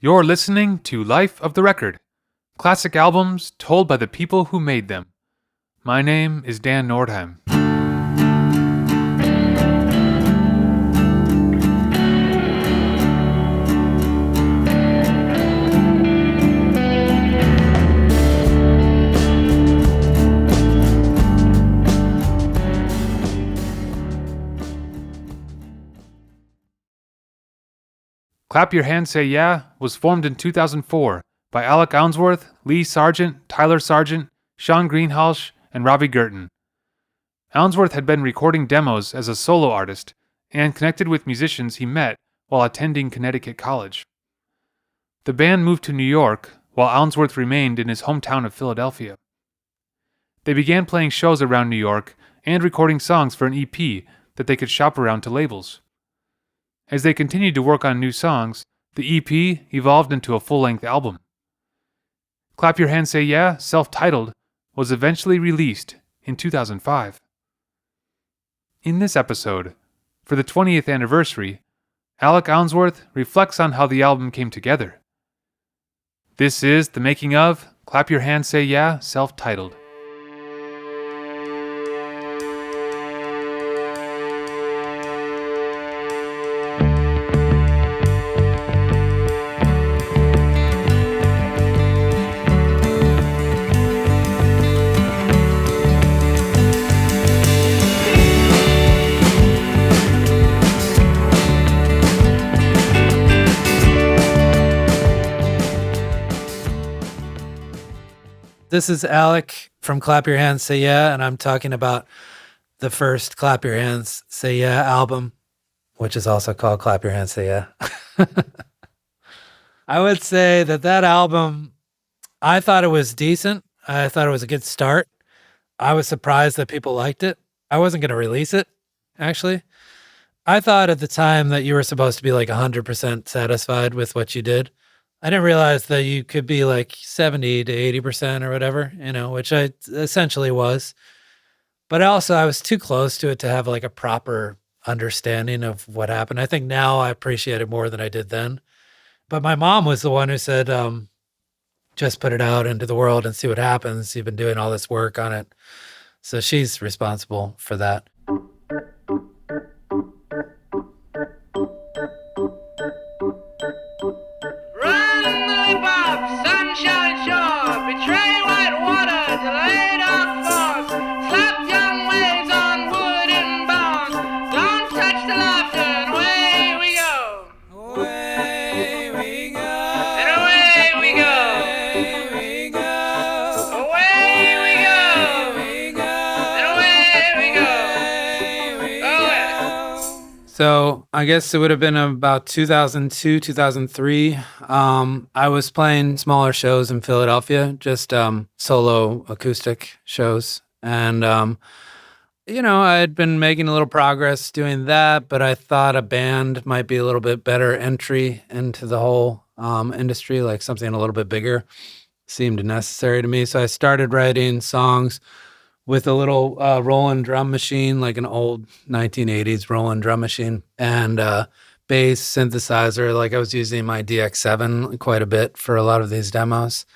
You're listening to Life of the Record, classic albums told by the people who made them. My name is Dan Nordheim. Clap Your Hands Say Yeah was formed in 2004 by Alec Ounsworth, Lee Sargent, Tyler Sargent, Sean Greenhalgh, and Robbie Guertin. Ounsworth had been recording demos as a solo artist and connected with musicians he met while attending Connecticut College. The band moved to New York while Ounsworth remained in his hometown of Philadelphia. They began playing shows around New York and recording songs for an EP that they could shop around to labels. As they continued to work on new songs, the EP evolved into a full-length album. Clap Your Hands Say Yeah, self-titled, was eventually released in 2005. In this episode, for the 20th anniversary, Alec Ounsworth reflects on how the album came together. This is the making of Clap Your Hands Say Yeah, self-titled. This is Alec from Clap Your Hands Say Yeah, and I'm talking about the first Clap Your Hands Say Yeah album, which is also called Clap Your Hands Say Yeah. I would say that album, I thought it was decent. I thought it was a good start. I was surprised that people liked it. I wasn't going to release it, actually. I thought at the time that you were supposed to be like 100% satisfied with what you did. I didn't realize that you could be like 70 to 80% or whatever, which I essentially was. But also I was too close to it to have like a proper understanding of what happened. I think now I appreciate it more than I did then. But my mom was the one who said, just put it out into the world and see what happens. You've been doing all this work on it. So she's responsible for that. So I guess it would have been about 2002, 2003. I was playing smaller shows in Philadelphia, just solo acoustic shows. And, I had been making a little progress doing that, but I thought a band might be a little bit better entry into the whole industry, like something a little bit bigger seemed necessary to me. So I started writing songs with a little Roland drum machine, like an old 1980s Roland drum machine, and bass synthesizer. Like I was using my DX7 quite a bit for a lot of these demos.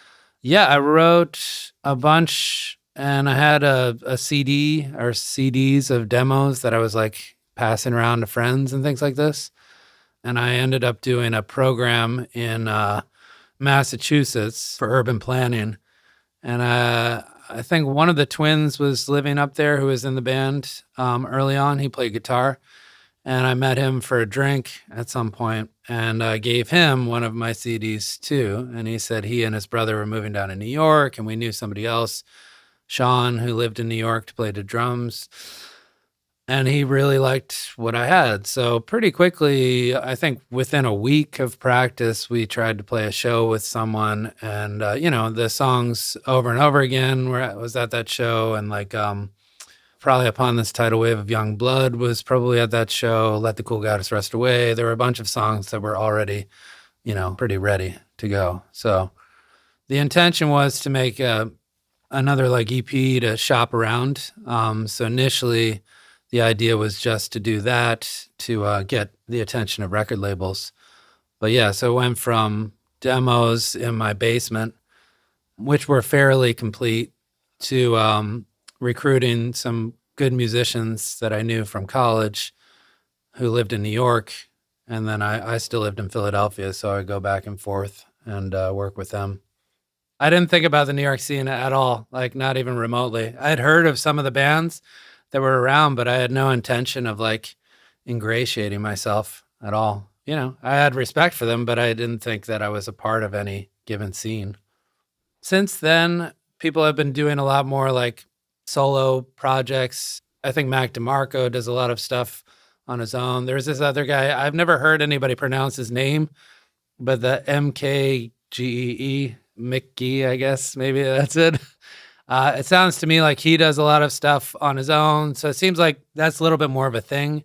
Yeah, I wrote a bunch, and I had a CD or CDs of demos that I was like passing around to friends and things like this. And I ended up doing a program in Massachusetts for urban planning. And I think one of the twins was living up there who was in the band early on. He played guitar, and I met him for a drink at some point, and I gave him one of my CDs too. And he said he and his brother were moving down to New York, and we knew somebody else, Sean, who lived in New York, to play the drums. And he really liked what I had. So pretty quickly, I think within a week of practice, we tried to play a show with someone. And, the songs over and over again was at that show. And Probably Upon This Tidal Wave of Young Blood was probably at that show. Let the Cool Goddess Rest Away. There were a bunch of songs that were already, pretty ready to go. So the intention was to make another EP to shop around. So initially, the idea was just to do that to get the attention of record labels. But yeah, so it went from demos in my basement, which were fairly complete, to recruiting some good musicians that I knew from college who lived in New York. And then I still lived in Philadelphia, so I would go back and forth and work with them. I didn't think about the New York scene at all, like not even remotely. I had heard of some of the bands that were around, but I had no intention of like ingratiating myself at all. You know, I had respect for them, but I didn't think that I was a part of any given scene. Since then, people have been doing a lot more like solo projects. I think Mac DeMarco does a lot of stuff on his own. There's this other guy, I've never heard anybody pronounce his name, but the MKGEE, McGee, I guess, maybe that's it. It sounds to me like he does a lot of stuff on his own. So it seems like that's a little bit more of a thing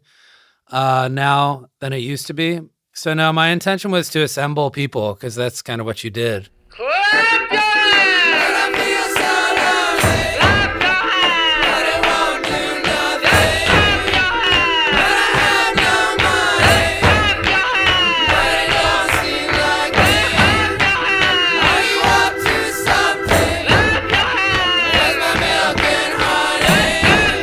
now than it used to be. So now my intention was to assemble people because that's kind of what you did. Clap your hands! But I feel so lonely. Clap your hands! But it won't do nothing. Clap your hands! But I have no money. Clap your hands! But it don't seem like me. Clap your hands! Are you up to something? Clap your hands! Where's my milk and honey?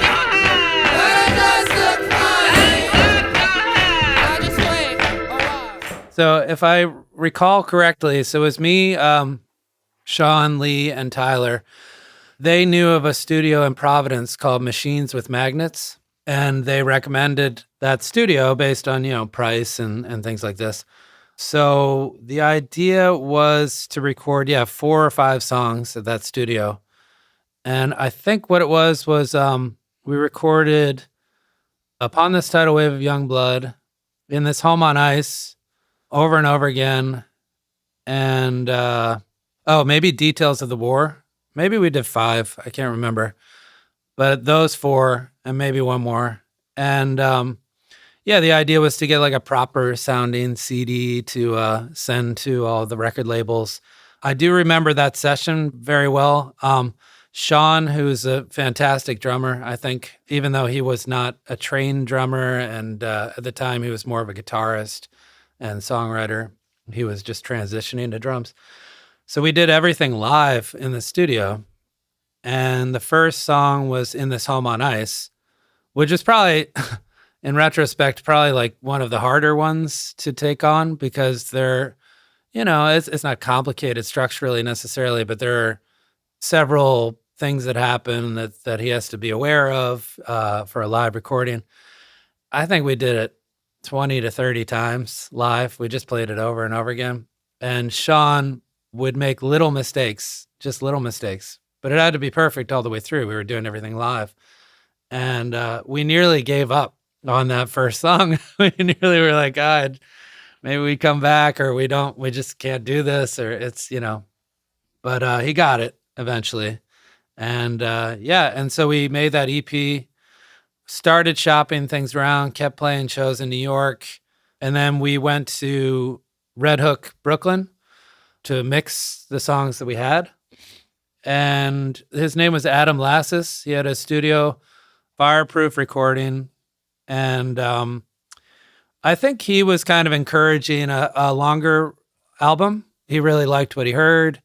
Clap your hands! But it does look funny. Clap your hands! Now just wait a while. So if I recall correctly, so it was me, Sean, Lee, and Tyler. They knew of a studio in Providence called Machines with Magnets, and they recommended that studio based on, you know, price and things like this. So the idea was to record, 4 or 5 songs at that studio. And I think what it was we recorded Upon This Tidal Wave of Young Blood, In This Home on Ice, over and over again. And, maybe Details of the War. Maybe we did 5. I can't remember. But those 4 and maybe one more. And, the idea was to get like a proper sounding CD to send to all the record labels. I do remember that session very well. Sean, who's a fantastic drummer, I think, even though he was not a trained drummer, and at the time he was more of a guitarist and songwriter. He was just transitioning to drums. So we did everything live in the studio. And the first song was In This Home on Ice, which is probably, in retrospect, probably like one of the harder ones to take on because they're, it's not complicated structurally necessarily, but there are several things that happen that he has to be aware of for a live recording. I think we did it 20 to 30 times live. We just played it over and over again. And Sean would make little mistakes, just little mistakes, but it had to be perfect all the way through. We were doing everything live. And we nearly gave up on that first song. We nearly were like, God, maybe we come back or we just can't do this, or it's, but he got it eventually. And and so we made that EP, started shopping things around, kept playing shows in New York. And then we went to Red Hook, Brooklyn to mix the songs that we had. And his name was Adam Lassis. He had a studio, Fireproof Recording. And I think he was kind of encouraging a longer album. He really liked what he heard.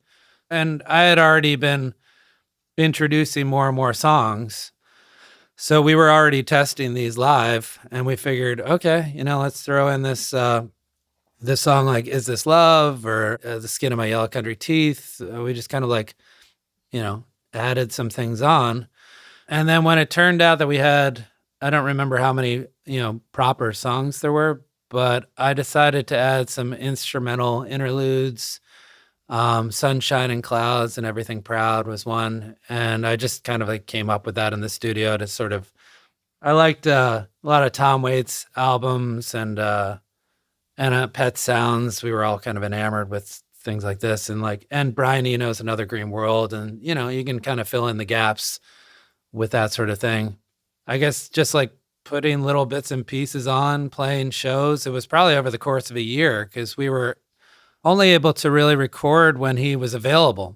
And I had already been introducing more and more songs. So we were already testing these live, and we figured, okay, let's throw in this song like Is This Love or The Skin of My Yellow Country Teeth. We just kind of added some things on. And then when it turned out that we had, I don't remember how many, proper songs there were, but I decided to add some instrumental interludes. Sunshine and Clouds and Everything Proud was one. And I just kind of came up with that in the studio to sort of, I liked a lot of Tom Waits albums and Pet Sounds. We were all kind of enamored with things like this, and Brian Eno's Another Green World. And, you can kind of fill in the gaps with that sort of thing. I guess just putting little bits and pieces on, playing shows. It was probably over the course of a year because we were only able to really record when he was available.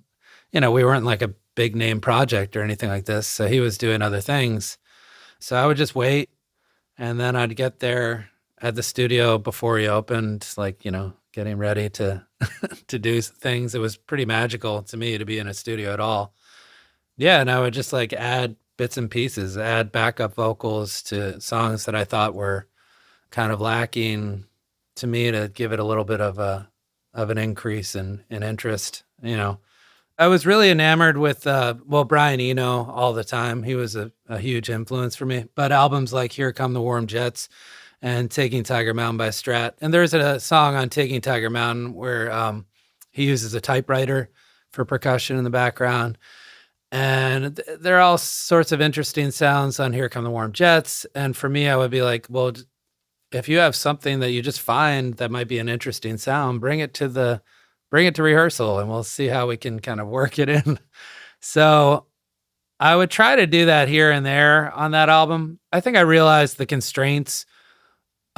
We weren't like a big name project or anything like this. So he was doing other things. So I would just wait. And then I'd get there at the studio before he opened, getting ready to to do things. It was pretty magical to me to be in a studio at all. Yeah, and I would just like add bits and pieces, add backup vocals to songs that I thought were kind of lacking to me to give it a little bit of an increase in interest. I was really enamored with Brian Eno all the time. He was a huge influence for me. But albums like Here Come the Warm Jets and Taking Tiger Mountain by Strat. And there's a song on Taking Tiger Mountain where he uses a typewriter for percussion in the background. And there are all sorts of interesting sounds on Here Come the Warm Jets. And for me, I would be like, well, if you have something that you just find that might be an interesting sound, bring it to rehearsal and we'll see how we can kind of work it in. So I would try to do that here and there on that album. I think I realized the constraints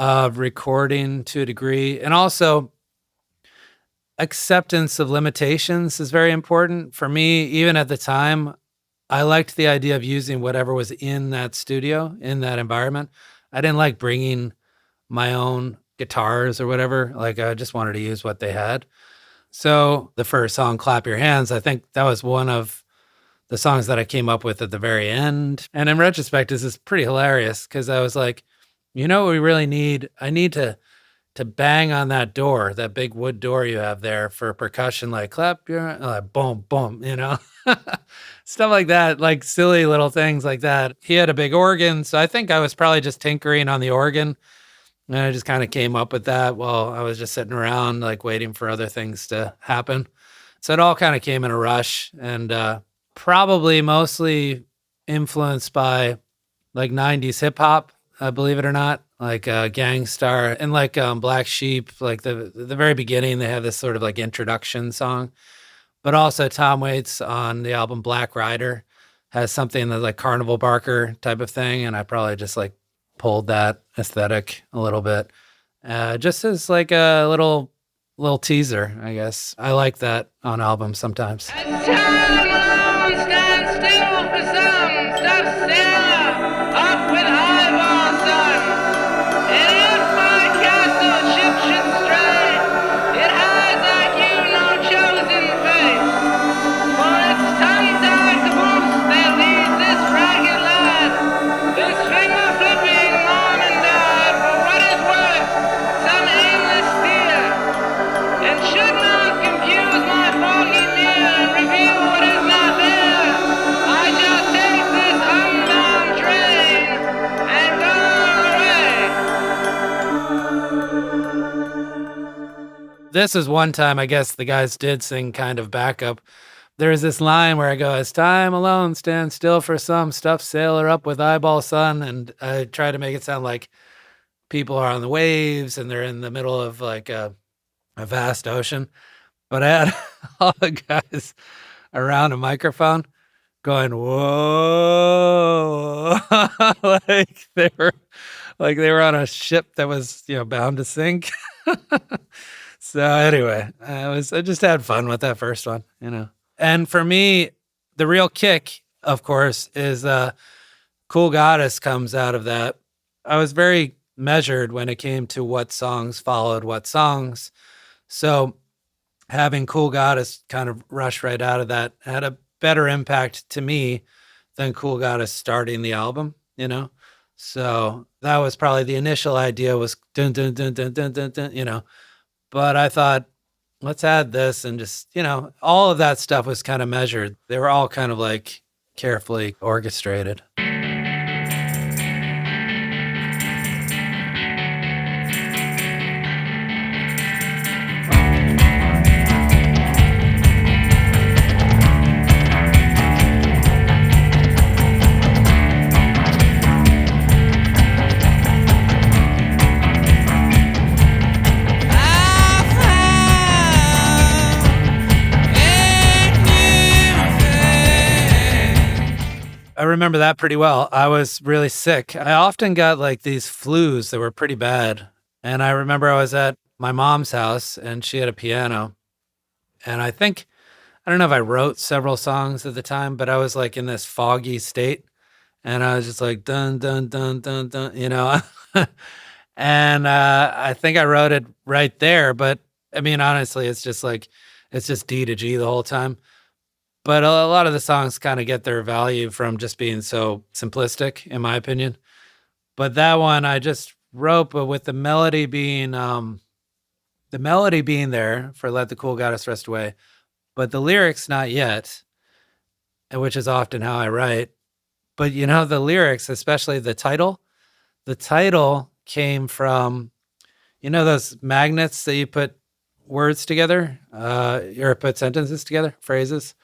of recording to a degree, and also acceptance of limitations is very important for me. Even at the time, I liked the idea of using whatever was in that studio, in that environment. I didn't like bringing my own guitars or whatever. Like, I just wanted to use what they had. So the first song, Clap Your Hands, I think that was one of the songs that I came up with at the very end. And in retrospect, this is pretty hilarious because I was like, what we really need? I need to bang on that door, that big wood door you have there for percussion, like clap your, like boom, boom, stuff like that, like silly little things like that. He had a big organ, so I think I was probably just tinkering on the organ, and I just kind of came up with that while I was just sitting around, like waiting for other things to happen. So it all kind of came in a rush, and probably mostly influenced by like 90s hip hop, believe it or not. Like Gangstar and like Black Sheep, like the very beginning, they have this sort of like introduction song. But also Tom Waits on the album Black Rider has something that's like Carnival Barker type of thing. And I probably just like pulled that aesthetic a little bit, just as like a little teaser, I guess. I like that on albums sometimes. Time alone stands still for some, stuff sailor up with highball sun. And if my castle ship should stray, it has like you no chosen fate. For it's tongue-tied caboose that leads this ragged lad, this finger-flipping mom and dad, for what is worth, some aimless steer, and should not confuse my foggy mirror and reveal what is not there. I shall take this unbound train and go away. This is one time, I guess the guys did sing kind of backup. There's this line where I go, as time alone stands still for some, stuff sailor up with eyeball sun. And I try to make it sound like people are on the waves and they're in the middle of like a vast ocean. But I had all the guys around a microphone going, whoa, like they were on a ship that was, bound to sink. So anyway, I just had fun with that first one, And for me, the real kick, of course, is Cool Goddess comes out of that. I was very measured when it came to what songs followed what songs. So having Cool Goddess kind of rush right out of that had a better impact to me than Cool Goddess starting the album, So that was probably the initial idea was dun dun dun dun dun dun dun, But I thought, let's add this and just, all of that stuff was kind of measured. They were all kind of like carefully orchestrated. I remember that pretty well. I was really sick. I often got like these flus that were pretty bad. And I remember I was at my mom's house and she had a piano. And I don't know if I wrote several songs at the time, but I was like in this foggy state. And I was just like, dun, dun, dun, dun, dun, And I think I wrote it right there. But I mean, honestly, it's just D to G the whole time. But a lot of the songs kind of get their value from just being so simplistic, in my opinion. But that one I just wrote, but with the melody being there for "Let the Cool Goddess Rest Away," but the lyrics not yet, which is often how I write. But the lyrics, especially the title came from those magnets that you put words together, or put sentences together, phrases.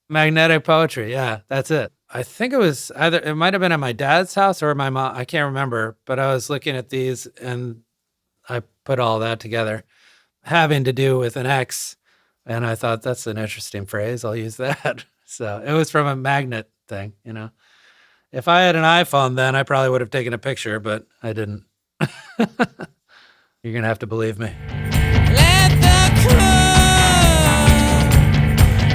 Magnetic poetry. Yeah, that's it. I think it might have been at my dad's house or my mom. I can't remember, but I was looking at these and I put all that together, having to do with an X. And I thought, that's an interesting phrase. I'll use that. So it was from a magnet thing, If I had an iPhone then, I probably would have taken a picture, but I didn't. You're going to have to believe me. Let the cool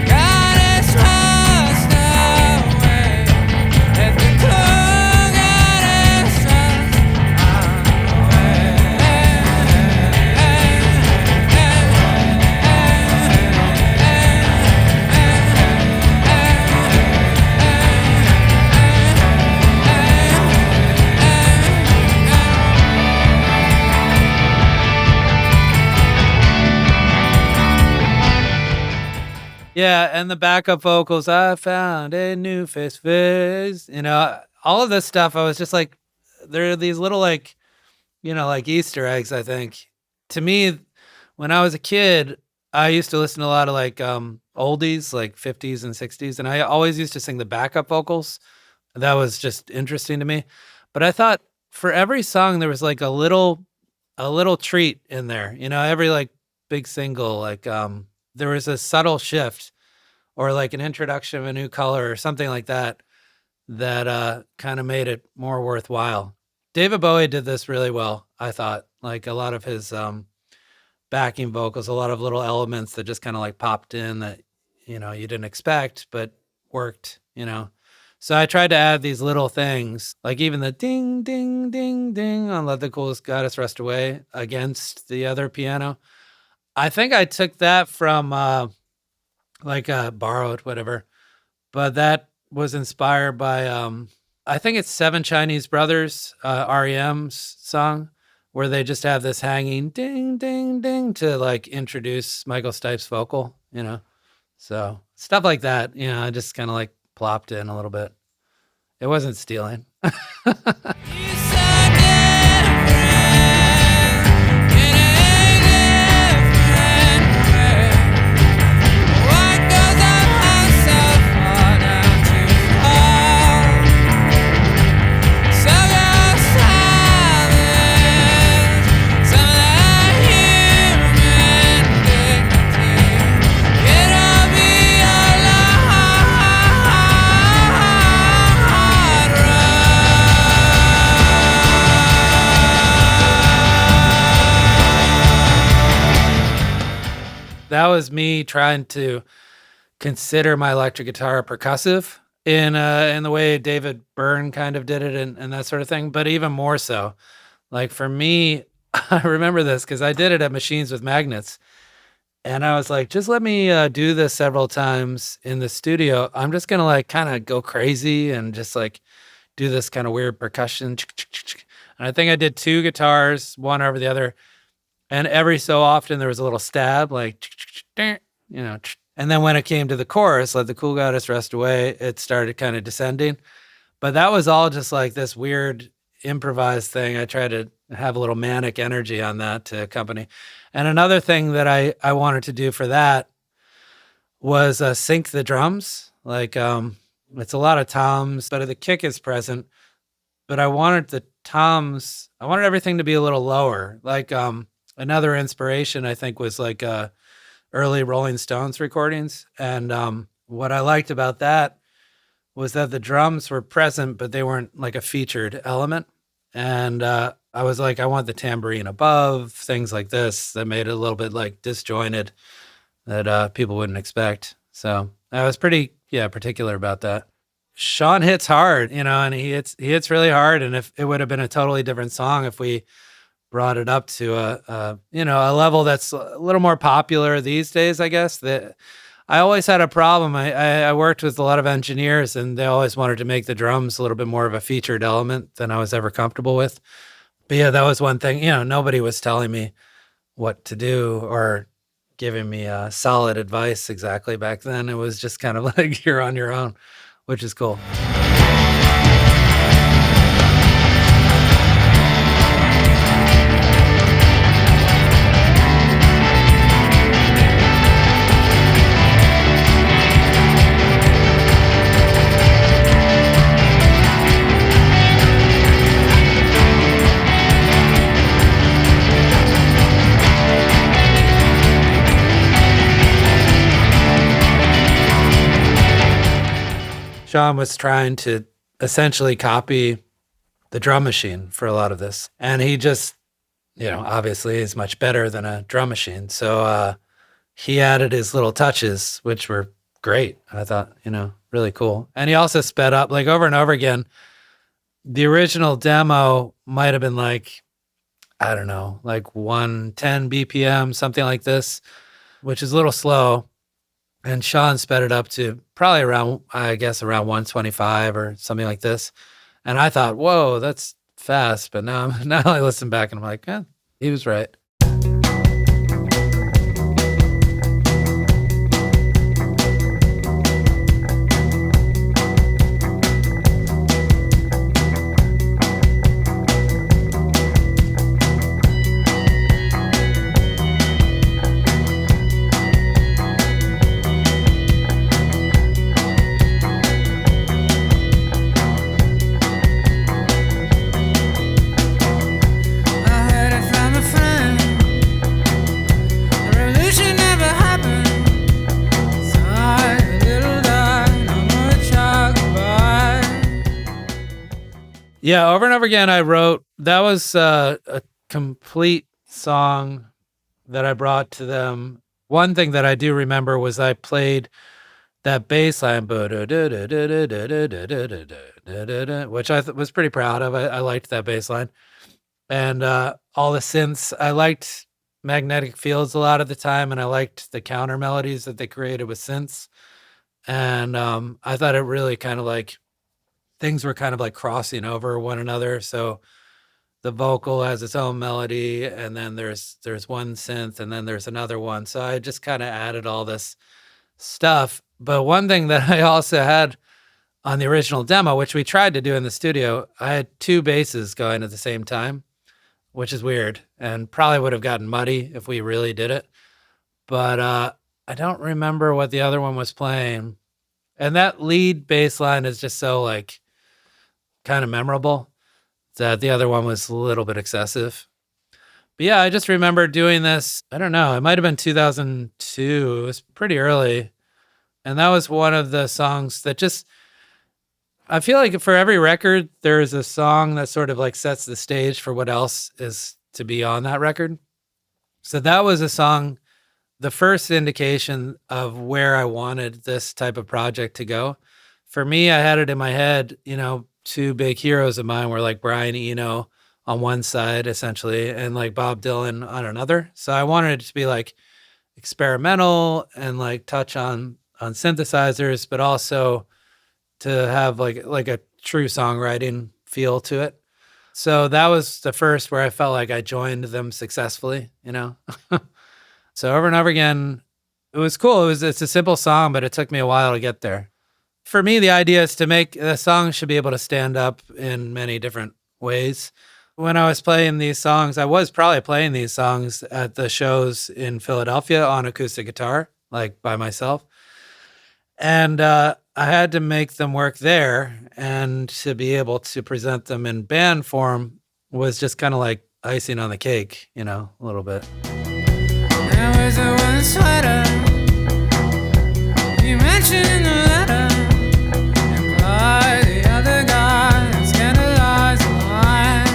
goddess rest away. Let the cool goddess rest Yeah, and the backup vocals, I found a new face. All of this stuff, I was just like, there are these little like Easter eggs, I think. To me, when I was a kid, I used to listen to a lot of like oldies, like 50s and 60s, and I always used to sing the backup vocals. That was just interesting to me. But I thought for every song there was like a little treat in there. Every like big single, like there was a subtle shift or like an introduction of a new color or something like that kind of made it more worthwhile. David Bowie did this really well, I thought. Like a lot of his backing vocals, a lot of little elements that just kind of like popped in that, you didn't expect, but worked, So I tried to add these little things, like even the ding, ding, ding, ding on Let the Coolest Goddess Rest Away against the other piano. I think I took that from borrowed, whatever. But that was inspired by, I think it's Seven Chinese Brothers, REM's song, where they just have this hanging ding, ding, ding to like introduce Michael Stipe's vocal, So stuff like that, I just kind of like plopped in a little bit. It wasn't stealing. You so different in a different way. What goes up has so far down to fall. Some your silence, some of that human dignity. It'll be a long That was me trying to consider my electric guitar percussive in the way David Byrne kind of did it and that sort of thing, but even more so. Like for me, I remember this because I did it at Machines with Magnets, and I was like, just let me do this several times in the studio. I'm just gonna like kind of go crazy and just like do this kind of weird percussion. And I think I did two guitars, one over the other. And every so often there was a little stab, like, and then when it came to the chorus, Let the Cool Goddess Rest Away, it started kind of descending. But that was all just like this weird improvised thing. I tried to have a little manic energy on that to accompany. And another thing that I wanted to do for that was sync the drums. Like, it's a lot of toms, but the kick is present. But I wanted everything to be a little lower. Like, another inspiration, I think, was like early Rolling Stones recordings. And what I liked about that was that the drums were present, but they weren't like a featured element. And I was like, I want the tambourine above, things like this that made it a little bit like disjointed that people wouldn't expect. So I was pretty, particular about that. Sean hits hard, and he hits really hard. And if it would have been a totally different song if we brought it up to a level that's a little more popular these days, I guess. That I always had a problem. I worked with a lot of engineers, and they always wanted to make the drums a little bit more of a featured element than I was ever comfortable with. But yeah, that was one thing. Nobody was telling me what to do or giving me solid advice exactly back then. It was just kind of like you're on your own, which is cool. Sean was trying to essentially copy the drum machine for a lot of this. And he just, obviously is much better than a drum machine. So he added his little touches, which were great. I thought, really cool. And he also sped up like over and over again. The original demo might have been like, I don't know, like 110 BPM, something like this, which is a little slow. And Sean sped it up to probably around 125 or something like this. And I thought, whoa, that's fast. But now I listen back and I'm like, he was right. Yeah, over and over again, I wrote, that was a complete song that I brought to them. One thing that I do remember was I played that bass line, which I was pretty proud of. I liked that bass line. And all the synths, I liked magnetic fields a lot of the time, and I liked the counter melodies that they created with synths. And I thought it really kind of like, things were kind of like crossing over one another. So the vocal has its own melody, and then there's one synth, and then there's another one. So I just kind of added all this stuff. But one thing that I also had on the original demo, which we tried to do in the studio, I had two basses going at the same time, which is weird and probably would have gotten muddy if we really did it. But I don't remember what the other one was playing. And that lead bass line is just so like kind of memorable that the other one was a little bit excessive. But yeah, I just remember doing this. I don't know. It might have been 2002. It was pretty early. And that was one of the songs that just, I feel like for every record, there's a song that sort of like sets the stage for what else is to be on that record. So that was a song, the first indication of where I wanted this type of project to go. For me, I had it in my head, two big heroes of mine were like Brian Eno on one side, essentially, and like Bob Dylan on another. So I wanted it to be like experimental and like touch on synthesizers, but also to have like a true songwriting feel to it. So that was the first where I felt like I joined them successfully, So over and over again, it was cool. It's a simple song, but it took me a while to get there. For me, the idea is to make the song should be able to stand up in many different ways. When I was playing these songs, I was probably playing these songs at the shows in Philadelphia on acoustic guitar, like by myself. And I had to make them work there, and to be able to present them in band form was just kind of like icing on the cake, a little bit. There was a one sweater you mentioned in the letter, imply the other guy and scandalize the line.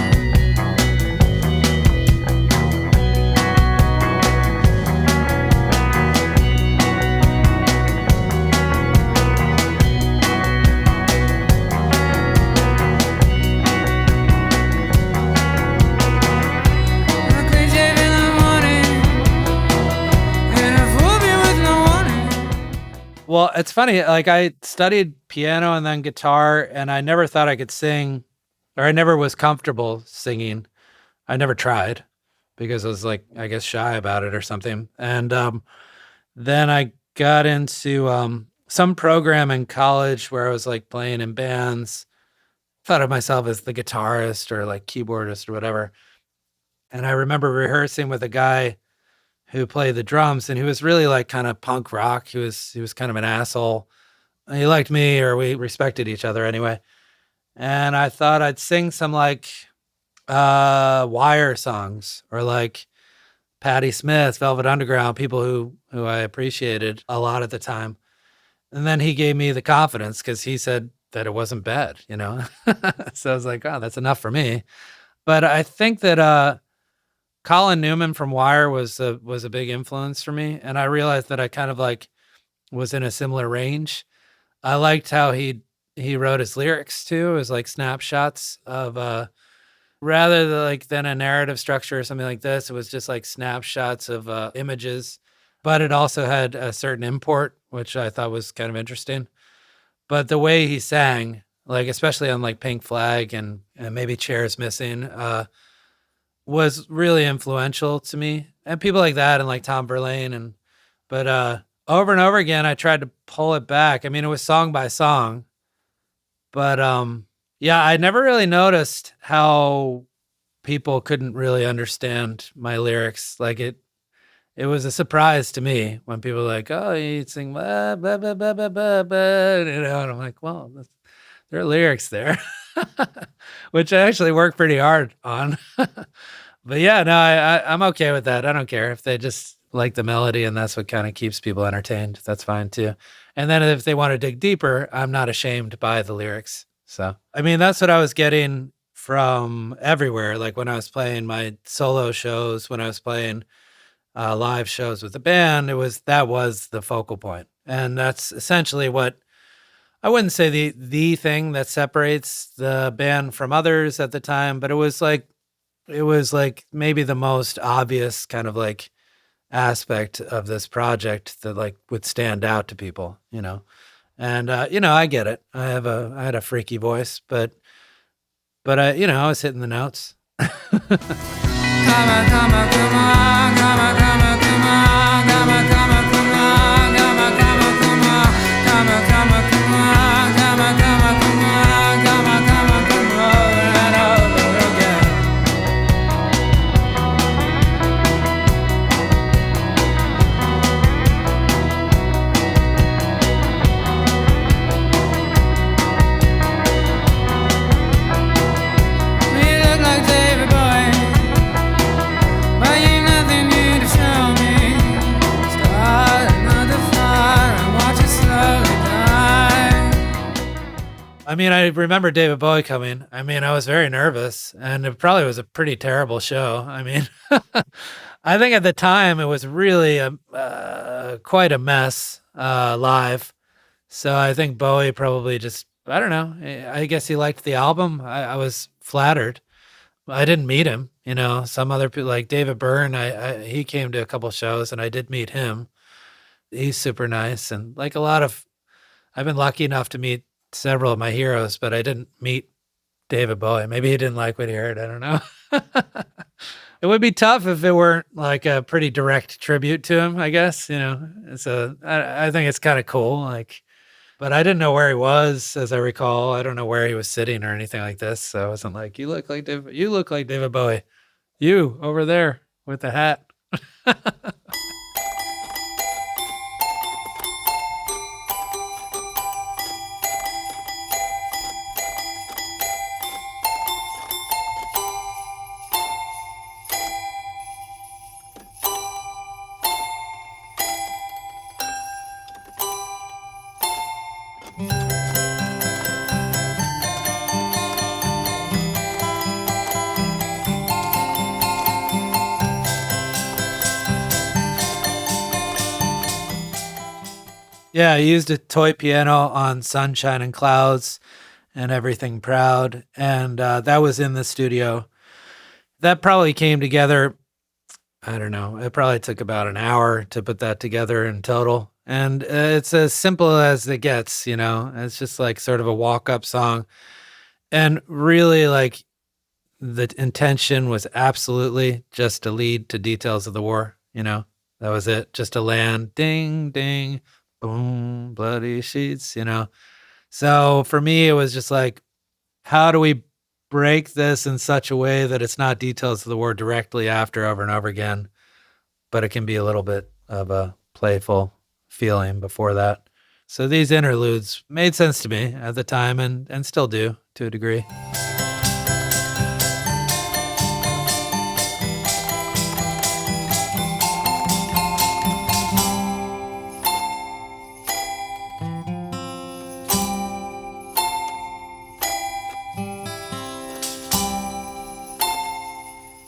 Well, it's funny. Like I studied piano and then guitar, and I never thought I could sing, or I never was comfortable singing. I never tried because I was like, I guess, shy about it or something. And then I got into some program in college where I was like playing in bands. Thought of myself as the guitarist or like keyboardist or whatever. And I remember rehearsing with a guy who played the drums, and he was really like kind of punk rock. He was kind of an asshole. He liked me, or we respected each other anyway. And I thought I'd sing some like Wire songs or like Patti Smith, Velvet Underground, people who I appreciated a lot at the time. And then he gave me the confidence because he said that it wasn't bad, you know? So I was like, oh, that's enough for me. But I think that Colin Newman from Wire was a big influence for me. And I realized that I kind of like was in a similar range. I liked how he wrote his lyrics too. It was like snapshots of rather than a narrative structure or something like this. It was just like snapshots of images, but it also had a certain import, which I thought was kind of interesting. But the way he sang, like especially on like Pink Flag and maybe Chairs Missing, was really influential to me. And people like that and like Tom Verlaine but over and over again I tried to pull it back. I mean, it was song by song. But yeah, I never really noticed how people couldn't really understand my lyrics. Like it was a surprise to me when people were like, "Oh, you sing blah, blah, blah, blah, blah, blah, blah," you know, and I'm like, "Well, there are lyrics there," which I actually worked pretty hard on. But yeah, no, I'm okay with that. I don't care if they just like the melody and that's what kind of keeps people entertained. That's fine too. And then if they want to dig deeper, I'm not ashamed by the lyrics. So, I mean, that's what I was getting from everywhere. Like when I was playing my solo shows, when I was playing live shows with the band, that was the focal point. And that's essentially what I wouldn't say the thing that separates the band from others at the time, but it was like maybe the most obvious kind of like aspect of this project that like would stand out to people, you know. And you know, I get it. I had a freaky voice, but I, you know, I was hitting the notes. I mean, I remember David Bowie coming. I mean, I was very nervous, and it probably was a pretty terrible show. I mean, I think at the time it was really quite a mess live. So I think Bowie probably just, I don't know. I guess he liked the album. I was flattered. I didn't meet him. You know, some other people like David Byrne. He came to a couple shows, and I did meet him. He's super nice, and like I've been lucky enough to meet several of my heroes, but I didn't meet David Bowie. Maybe he didn't like what he heard. I don't know. It would be tough if it weren't like a pretty direct tribute to him, I guess, you know. So I think it's kind of cool. Like, but I didn't know where he was, as I recall. I don't know where he was sitting or anything like this. So I wasn't like, you look like David Bowie. You over there with the hat. Yeah, I used a toy piano on Sunshine and Clouds and Everything Proud, and that was in the studio. That probably came together, I don't know, it probably took about an hour to put that together in total. And it's as simple as it gets, you know. It's just like sort of a walk-up song. And really, like, the intention was absolutely just to lead to details of the war, you know. That was it. Just to land, ding, ding, boom, bloody sheets, you know. So for me, it was just like, how do we break this in such a way that it's not details of the war directly after over and over again, but it can be a little bit of a playful feeling before that. So these interludes made sense to me at the time and still do to a degree.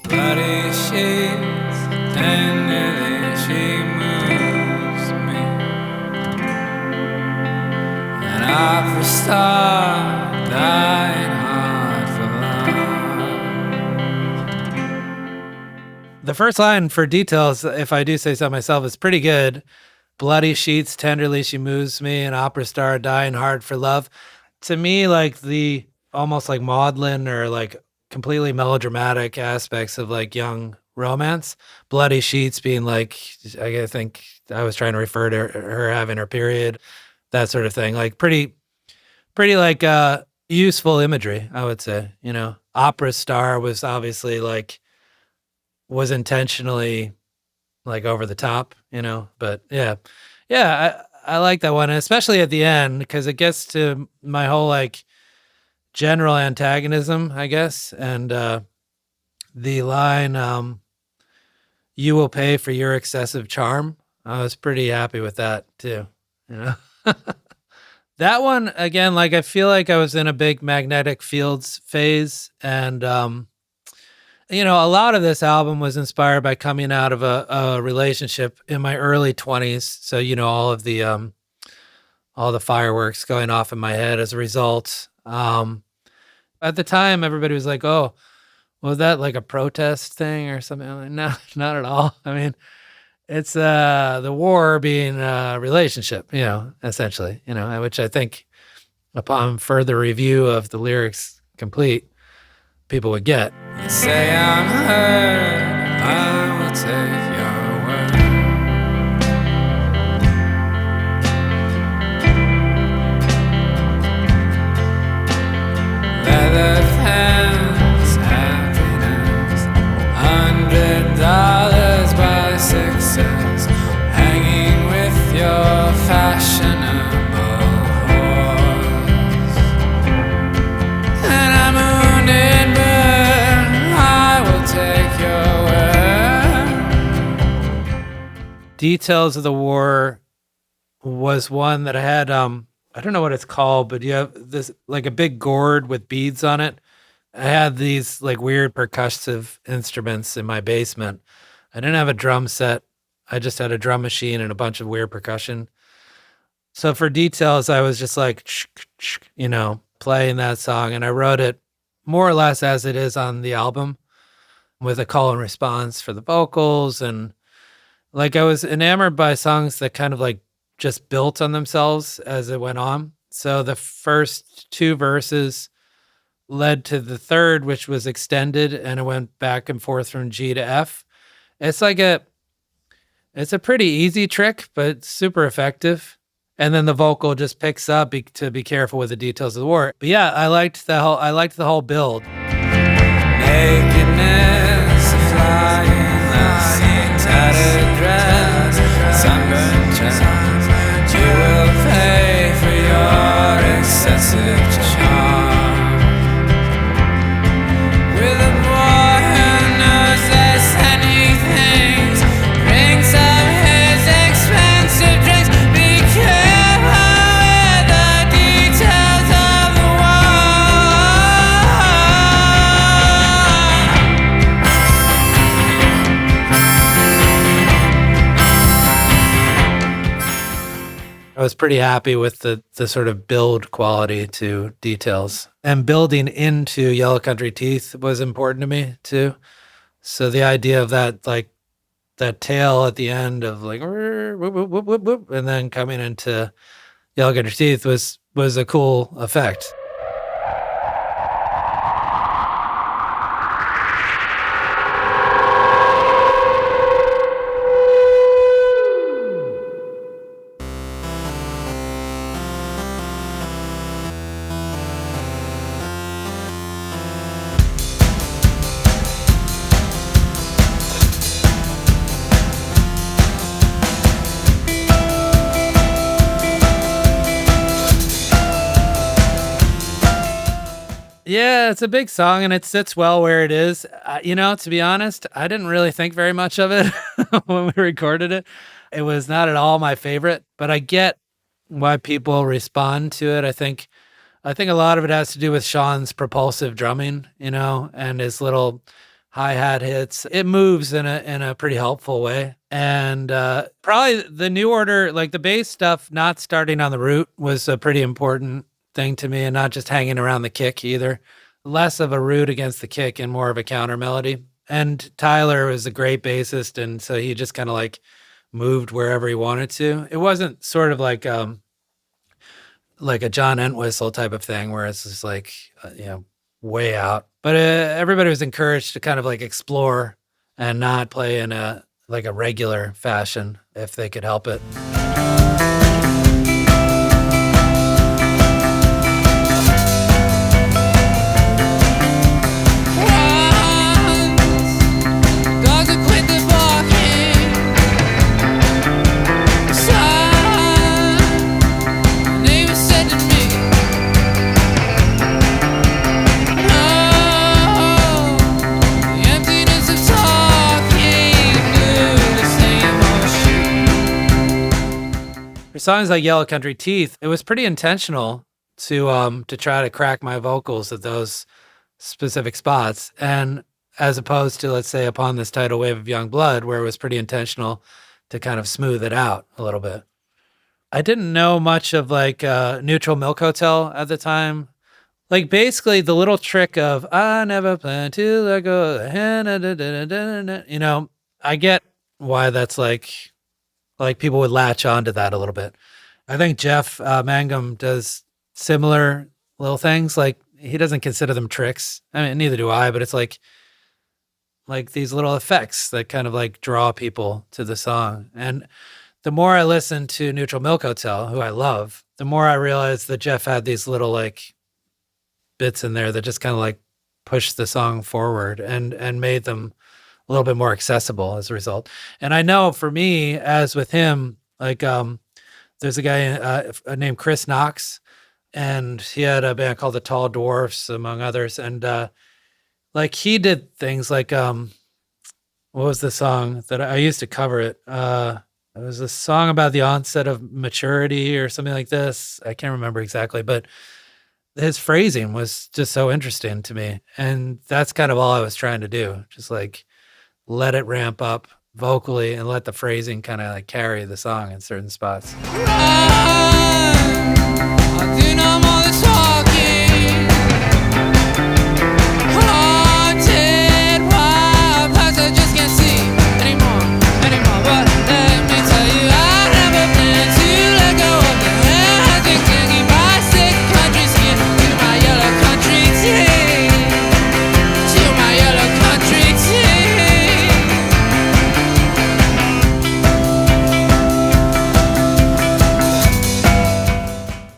Bloody sheets, tenderly she moves me. An opera star dying hard for love. The first line for details, if I do say so myself, is pretty good. Bloody sheets, tenderly she moves me, an opera star dying hard for love. To me, like the almost like maudlin or like completely melodramatic aspects of like young romance. Bloody sheets being like, I think I was trying to refer to her having her period, that sort of thing. Like pretty like useful imagery, I would say. You know, opera star was obviously like was intentionally like over the top, you know. But yeah, I like that one, especially at the end because it gets to my whole like general antagonism, I guess, and the line "You will pay for your excessive charm." I was pretty happy with that too, you know. That one again, like I feel like I was in a big magnetic fields phase, and you know, a lot of this album was inspired by coming out of a relationship in my early 20s. So you know, all the fireworks going off in my head as a result. At the time, everybody was like, "Oh, was that like a protest thing or something?" I'm like, no, not at all. I mean, it's the war being a relationship, you know, essentially, you know, which I think upon further review of the lyrics complete, people would get. You say I'm hurt, I will take your word. Leather pants, happiness, $100 by sixes, hanging with your fashionable horse. And I'm wounded, but I will take your word. Details of the War was one that I had, I don't know what it's called, but you have this like a big gourd with beads on it. I had these like weird percussive instruments in my basement. I didn't have a drum set. I just had a drum machine and a bunch of weird percussion. So for details, I was just like, you know, playing that song. And I wrote it more or less as it is on the album with a call and response for the vocals. And like I was enamored by songs that kind of like just built on themselves as it went on. So the first two verses led to the third, which was extended, and it went back and forth from G to F. It's a pretty easy trick, but super effective. And then the vocal just picks up to be careful with the details of the war. But yeah, I liked the whole build. Nakedness, flying, tattered dress, sunburned chest. You will pay for your excessive charm. With a boy who knows there's anything, brings up his expensive drinks. Be careful with the details of the I was pretty happy with the sort of build quality to details, and building into Yellow Country Teeth was important to me too. So the idea of that like that tail at the end of like whoop, whoop, whoop, whoop, whoop, and then coming into Yell Get Your Teeth was a cool effect. Yeah, it's a big song and it sits well where it is. To be honest, I didn't really think very much of it when we recorded it. It was not at all my favorite, but I get why people respond to it. I think a lot of it has to do with Sean's propulsive drumming, and his little hi-hat hits. It moves in a pretty helpful way. And probably the New Order, like the bass stuff, not starting on the root was a pretty important thing to me, and not just hanging around the kick either. Less of a root against the kick and more of a counter melody. And Tyler was a great bassist, and so he just kind of like moved wherever he wanted to. It wasn't sort of like a John Entwistle type of thing where it's just like way out. But everybody was encouraged to kind of like explore and not play in a regular fashion if they could help it. For songs like Yellow Country Teeth, it was pretty intentional to try to crack my vocals at those specific spots, and as opposed to, let's say, Upon This Tidal Wave of Young Blood, where it was pretty intentional to kind of smooth it out a little bit. I didn't know much of like Neutral Milk Hotel at the time. Like basically the little trick of I never plan to let go of the hand, I get why that's like people would latch onto that a little bit. I think Jeff Mangum does similar little things. Like he doesn't consider them tricks. I mean, neither do I, but it's like these little effects that kind of like draw people to the song. And the more I listen to Neutral Milk Hotel, who I love, the more I realize that Jeff had these little like bits in there that just kind of like pushed the song forward and made them a little bit more accessible as a result. And I know for me, as with him, like there's a guy named Chris Knox, and he had a band called the Tall Dwarfs, among others. And like he did things like what was the song that I used to cover it? It was a song about the onset of maturity or something like this. I can't remember exactly, but his phrasing was just so interesting to me. And that's kind of all I was trying to do. Just like let it ramp up vocally and let the phrasing kind of like carry the song in certain spots. I'll do no more than talking. Haunted wild parts I just can't see anymore. But let me tell you, I never planned to let go of the magic hanging by sick country skin to my yellow country tea. To my yellow country tea.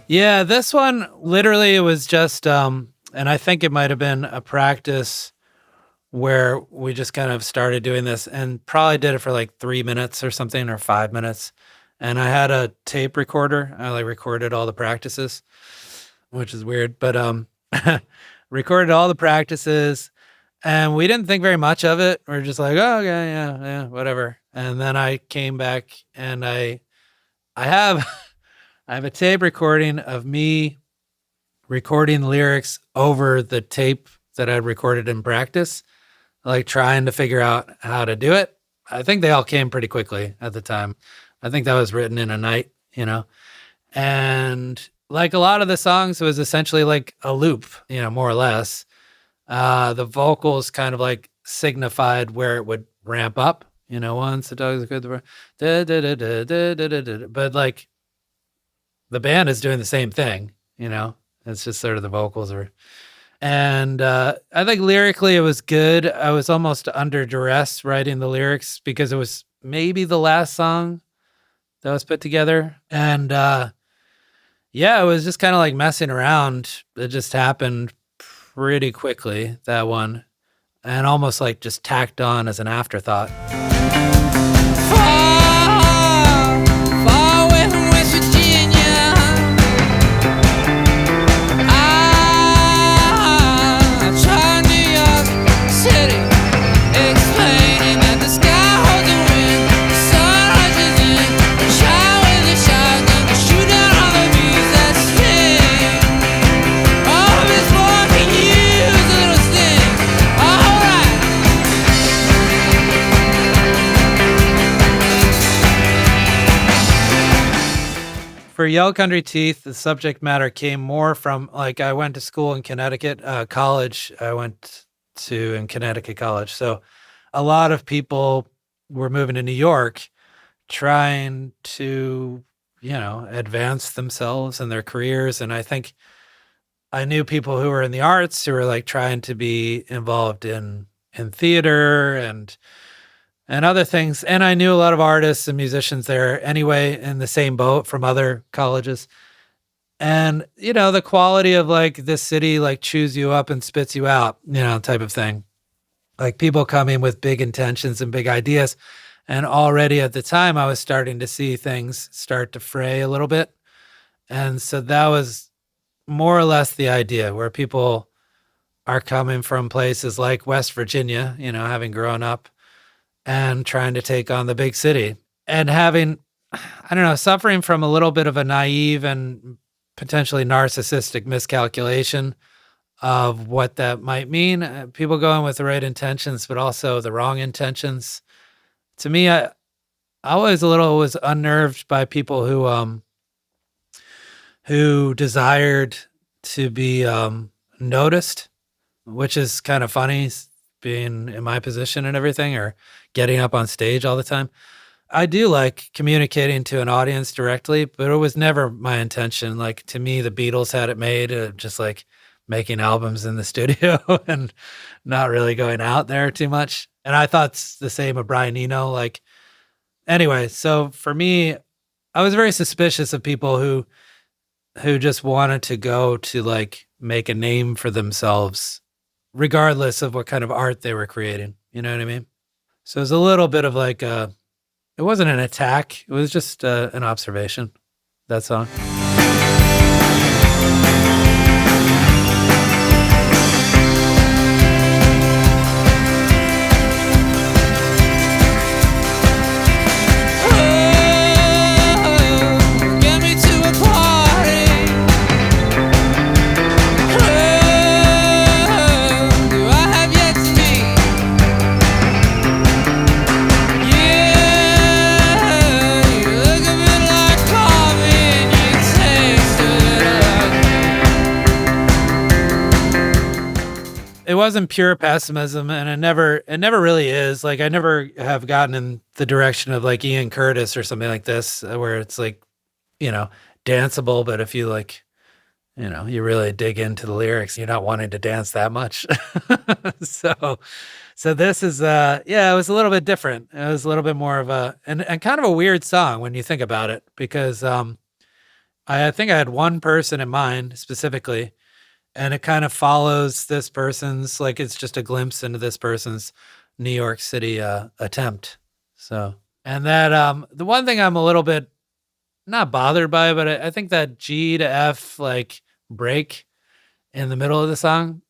Yeah, this one literally it was just and I think it might have been a practice where we just kind of started doing this and probably did it for like 3 minutes or something, or 5 minutes. And I had a tape recorder. I like recorded all the practices, which is weird, but recorded all the practices, and we didn't think very much of it. We're just like, oh, okay, yeah, whatever. And then I came back and I have I have a tape recording of me recording lyrics over the tape that I'd recorded in practice, like trying to figure out how to do it. I think they all came pretty quickly at the time. I think that was written in a night, and like a lot of the songs, it was essentially like a loop, more or less. The vocals kind of like signified where it would ramp up, Once the dogs are good, da, da, da, da, da, da, da, da. But like the band is doing the same thing, It's just sort of the vocals are. And I think lyrically it was good. I was almost under duress writing the lyrics because it was maybe the last song that was put together. And it was just kind of like messing around. It just happened pretty quickly, that one. And almost like just tacked on as an afterthought. Far, far away from West Virginia. I tried New York City, explaining that the sky holds the wind, the sun rushes in, the child with a shotgun to shoot down all the bees that sting. Oh, Miss Boy, can use a little sting. All right. For Yell Country Teeth, the subject matter came more from, like, I went to school in Connecticut College. I went to in Connecticut College. So a lot of people were moving to New York trying to, advance themselves and their careers. And I think I knew people who were in the arts who were like trying to be involved in theater and other things. And I knew a lot of artists and musicians there anyway in the same boat from other colleges. And, the quality of like this city like chews you up and spits you out, type of thing. Like people coming with big intentions and big ideas. And already at the time I was starting to see things start to fray a little bit. And so that was more or less the idea, where people are coming from places like West Virginia, having grown up, and trying to take on the big city and having, suffering from a little bit of a naive and potentially narcissistic miscalculation of what that might mean. People go in with the right intentions, but also the wrong intentions. To me, I always was unnerved by people who desired to be noticed, which is kind of funny, being in my position and everything, or getting up on stage all the time. I do like communicating to an audience directly, but it was never my intention. Like, to me, the Beatles had it made, just like making albums in the studio and not really going out there too much. And I thought the same of Brian Eno. Like, anyway, so for me, I was very suspicious of people who just wanted to go to like make a name for themselves, regardless of what kind of art they were creating. You know what I mean? So it was a little bit of like it wasn't an attack. It was just an observation, that song. It wasn't pure pessimism, and it never really is. Like, I never have gotten in the direction of like Ian Curtis or something like this, where it's like, danceable, but if you like, you really dig into the lyrics, you're not wanting to dance that much. So this is, it was a little bit different. It was a little bit more of and kind of a weird song when you think about it, because I think I had one person in mind specifically. And it kind of follows this person's, like, it's just a glimpse into this person's New York City attempt. So, and that, the one thing I'm a little bit not bothered by, but I think that G to F, like, break in the middle of the song,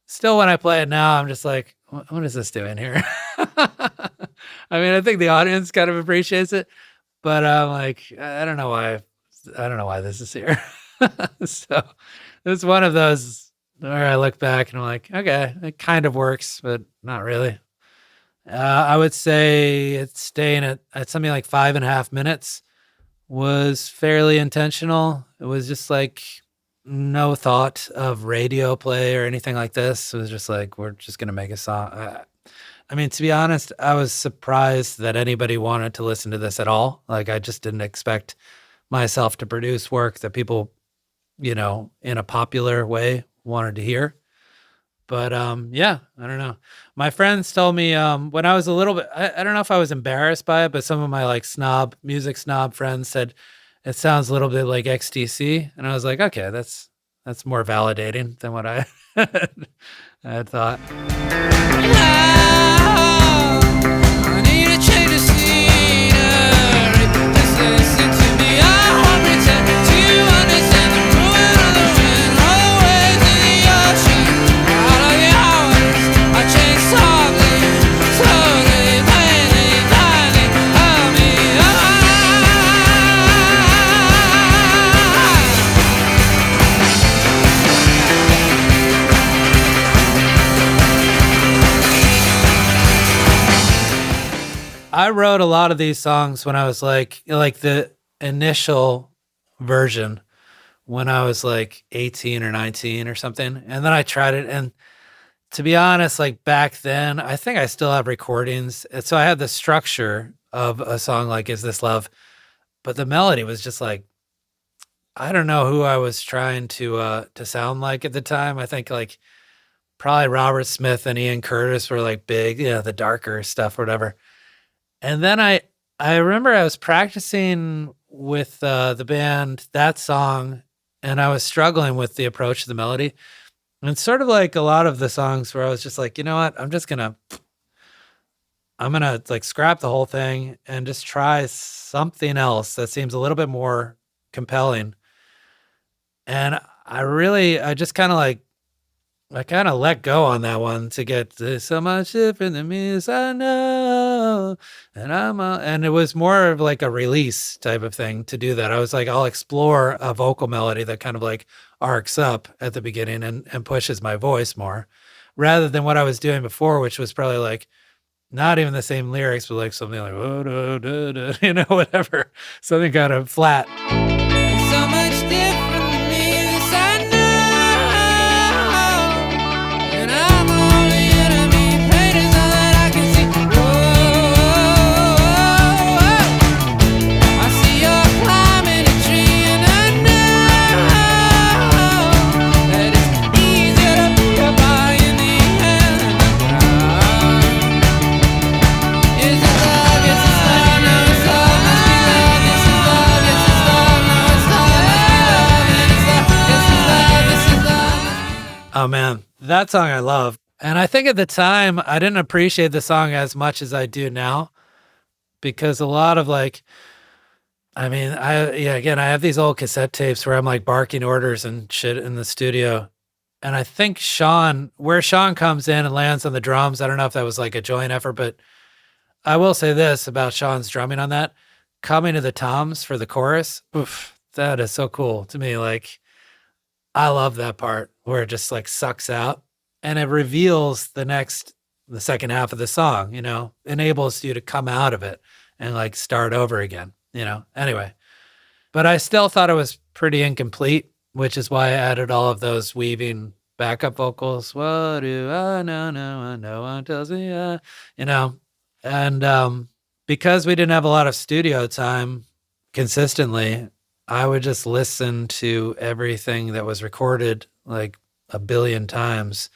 still when I play it now, I'm just like, what is this doing here? I mean, I think the audience kind of appreciates it, but I'm like, I don't know why this is here. So it's one of those where I look back and I'm like, okay, it kind of works, but not really. I would say it's staying at something like 5.5 minutes was fairly intentional. It was just like no thought of radio play or anything like this. It was just like, we're just going to make a song. I mean, to be honest, I was surprised that anybody wanted to listen to this at all. Like, I just didn't expect myself to produce work that people, in a popular way wanted to hear. But yeah, I don't know. My friends told me when I was a little bit, I don't know if I was embarrassed by it, but some of my like music snob friends said it sounds a little bit like XTC. And I was like, okay, that's more validating than what I had thought. I need to change the scenery. Just listen to me. I won't pretend to understand the ruin of the wind, all the waves in the ocean, all of the hours. I change softly, slowly, plainly, blindly. Hold me I wrote a lot of these songs when I was like the initial version when I was like 18 or 19 or something. And then I tried it. And to be honest, like back then, I think I still have recordings. And so I had the structure of a song like Is This Love? But the melody was just like, I don't know who I was trying to sound like at the time. I think like probably Robert Smith and Ian Curtis were like big, the darker stuff or whatever. And then I remember I was practicing with the band that song, and I was struggling with the approach to the melody. And it's sort of like a lot of the songs where I was just like, you know what, I'm gonna like scrap the whole thing and just try something else that seems a little bit more compelling. And I just kind of like, I kind of let go on that one to get so much different than me as I know. And it was more of like a release type of thing to do that. I was like, I'll explore a vocal melody that kind of like arcs up at the beginning and pushes my voice more rather than what I was doing before, which was probably like not even the same lyrics, but like something like, whatever, something kind of flat. so much different than me, this I know. And I'm only enemy, pain is all that I can see. I see you're climbing a tree, and I know that it's easier to be a body in the end than the ground. Is this love? Yes, it's love. No, it's love. Must be love. This is love. Yes, it's love. No, it's love. Must be love. And it's love. This is love. This is love. Oh man, that song I love. And I think at the time I didn't appreciate the song as much as I do now because a lot of like, I have these old cassette tapes where I'm like barking orders and shit in the studio. And I think where Sean comes in and lands on the drums, I don't know if that was like a joint effort, but I will say this about Sean's drumming on that. Coming to the toms for the chorus, oof, that is so cool to me. Like, I love that part where it just like sucks out and it reveals the second half of the song, enables you to come out of it and like start over again, anyway. But I still thought it was pretty incomplete, which is why I added all of those weaving backup vocals. What do I know? No one tells me, and because we didn't have a lot of studio time consistently, I would just listen to everything that was recorded like a billion times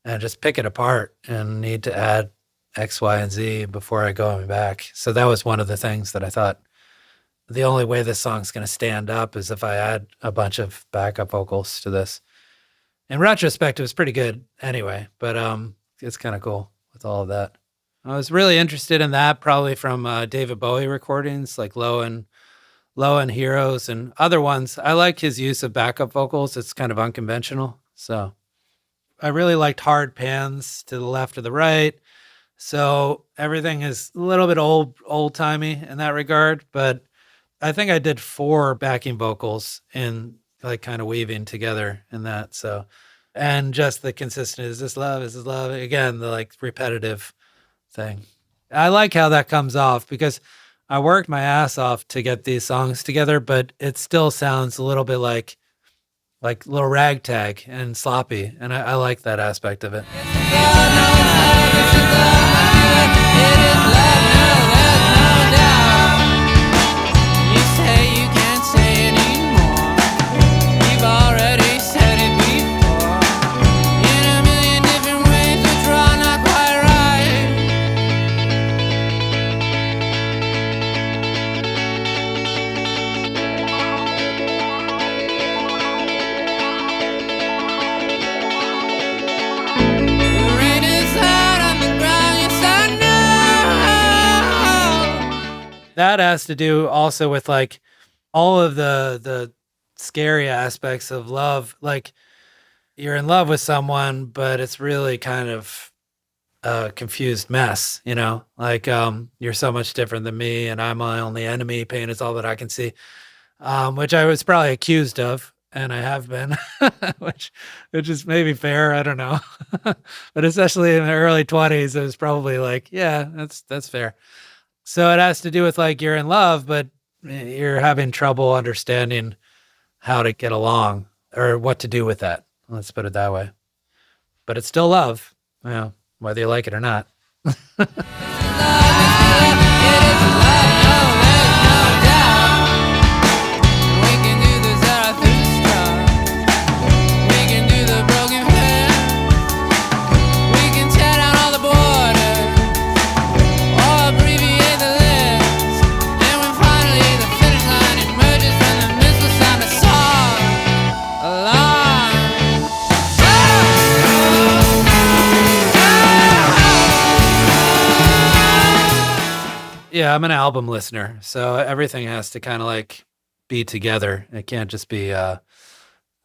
and just pick it apart and need to add X, Y, and Z before I go back. So that was one of the things that I thought the only way this song's going to stand up is if I add a bunch of backup vocals to this. In retrospect, it was pretty good anyway, but it's kind of cool with all of that. I was really interested in that probably from David Bowie recordings like Low and Heroes and other ones. I like his use of backup vocals. It's kind of unconventional. So I really liked hard pans to the left or the right. So everything is a little bit old-timey in that regard, but I think I did 4 backing vocals in like kind of weaving together in that. So, and just the consistent, is this love? Again, the like repetitive thing. I like how that comes off because I worked my ass off to get these songs together, but it still sounds a little bit like little ragtag and sloppy. And I like that aspect of it. This is love, no, it's love, this is love. It is love, no, there's no doubt. You say you can't say anymore. You've already said it before. In a million different ways, which are not quite right. The rain is out on the ground, yes I know. That has to do also with like all of the scary aspects of love. Like you're in love with someone, but it's really kind of a confused mess, you know? Like you're so much different than me and I'm my only enemy. Pain is all that I can see. Which I was probably accused of, and I have been, which is maybe fair. I don't know. But especially in the early 20s, it was probably like, yeah, that's fair. So it has to do with like you're in love, but you're having trouble understanding how to get along or what to do with that. Let's put it that way. But it's still love, you know, whether you like it or not. Yeah, I'm an album listener, so everything has to kind of like be together. It can't just be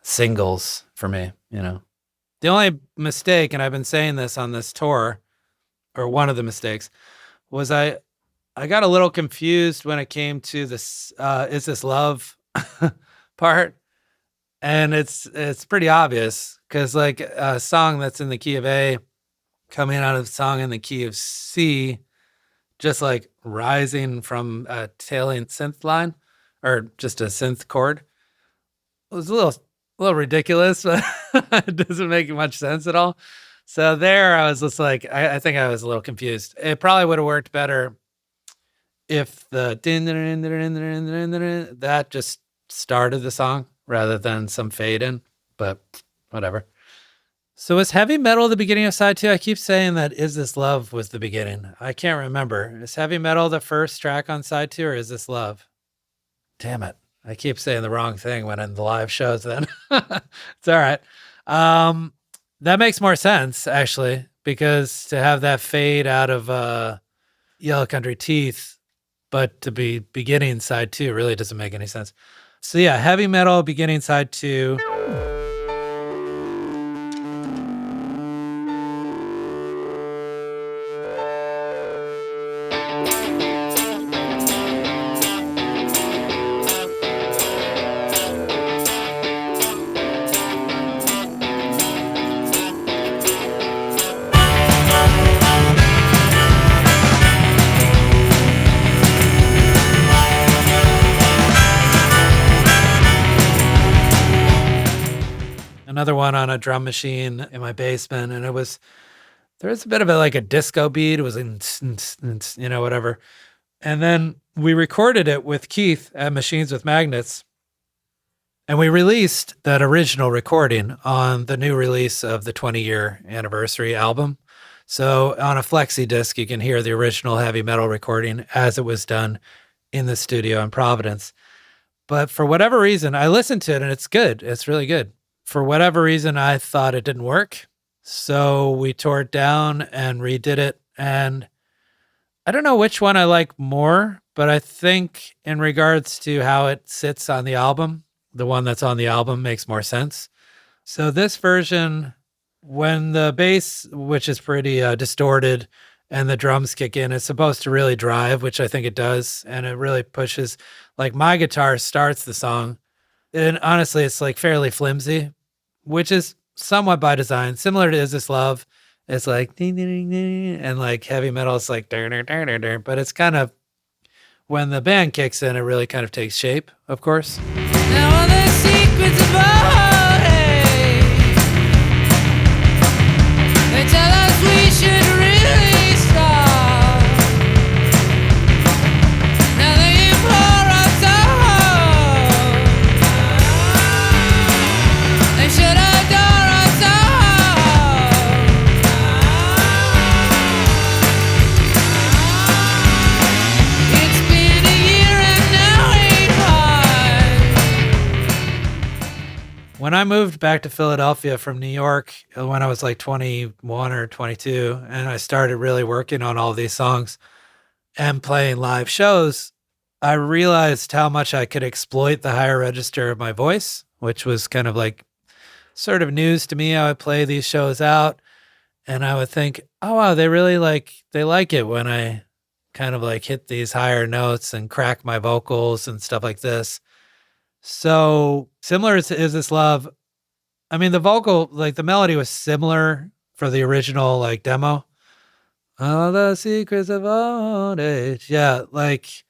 singles for me, you know. The only mistake, and I've been saying this on this tour, or one of the mistakes, was I got a little confused when it came to this "Is This Love" part, and it's pretty obvious because like a song that's in the key of A coming out of a song in the key of C, just like rising from a tailing synth line or just a synth chord. It was a little ridiculous, but it doesn't make much sense at all. So there I was just like, I think I was a little confused. It probably would have worked better if the that just started the song rather than some fade in, but whatever. So is heavy metal the beginning of side 2? I keep saying that Is This Love was the beginning. I can't remember. Is heavy metal the first track on side 2 or Is This Love? Damn it. I keep saying the wrong thing when in the live shows then. It's all right. That makes more sense, actually, because to have that fade out of Yellow Country Teeth, but to be beginning side 2 really doesn't make any sense. So yeah, heavy metal beginning side 2. Another one on a drum machine in my basement, and there was a bit of like a disco beat. It was you know, whatever. And then we recorded it with Keith at Machines with Magnets, and we released that original recording on the new release of the 20-year anniversary album. So on a flexi disc, you can hear the original heavy metal recording as it was done in the studio in Providence. But for whatever reason, I listened to it, and it's good. It's really good. For whatever reason, I thought it didn't work. So we tore it down and redid it. And I don't know which one I like more, but I think in regards to how it sits on the album, the one that's on the album makes more sense. So this version, when the bass, which is pretty distorted, and the drums kick in, it's supposed to really drive, which I think it does. And it really pushes, like my guitar starts the song. And honestly, it's like fairly flimsy, which is somewhat by design, similar to Is This Love. It's like, ding, ding, ding, ding, and like heavy metal, it's like, dur, dur, dur, dur, dur. But it's kind of, when the band kicks in, it really kind of takes shape, of course. Now all the secrets of our day, they tell us we should really stop. When I moved back to Philadelphia from New York when I was like 21 or 22, and I started really working on all these songs and playing live shows, I realized how much I could exploit the higher register of my voice, which was kind of like sort of news to me. I would play these shows out and I would think, oh, wow, they like it when I kind of like hit these higher notes and crack my vocals and stuff like this. So similar to Is This Love? I mean, the vocal, like the melody was similar for the original like demo. All the secrets of old age. Yeah, like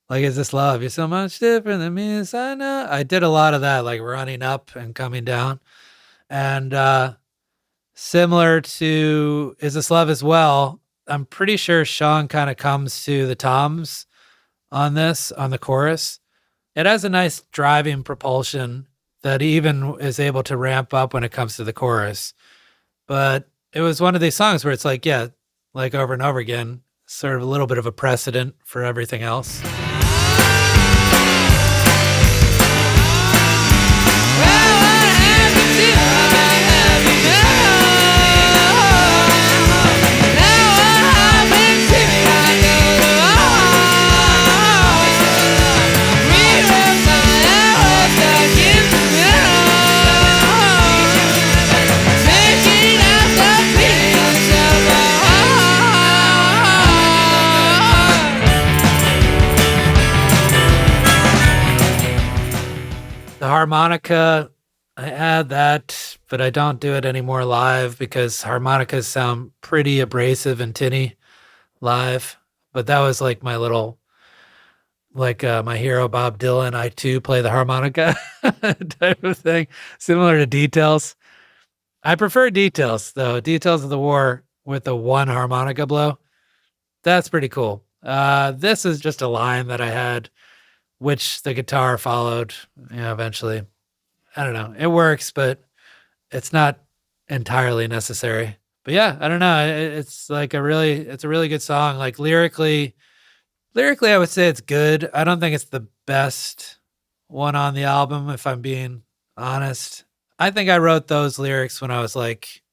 Is This Love? You're so much different than me, as I know. I did a lot of that, like running up and coming down. And similar to Is This Love as well, I'm pretty sure Sean kind of comes to the toms on the chorus. It has a nice driving propulsion that even is able to ramp up when it comes to the chorus. But it was one of these songs where it's like, yeah, like over and over again, sort of a little bit of a precedent for everything else. The harmonica, I add that, but I don't do it anymore live because harmonicas sound pretty abrasive and tinny live. But that was like my little, like my hero Bob Dylan, I too play the harmonica type of thing, similar to Details. I prefer Details though. Details of the War with the one harmonica blow. That's pretty cool. This is just a line that I had, which the guitar followed, eventually. I don't know. It works, but it's not entirely necessary. But yeah, I don't know. It's a really good song. Like lyrically, I would say it's good. I don't think it's the best one on the album, if I'm being honest. I think I wrote those lyrics when I was like,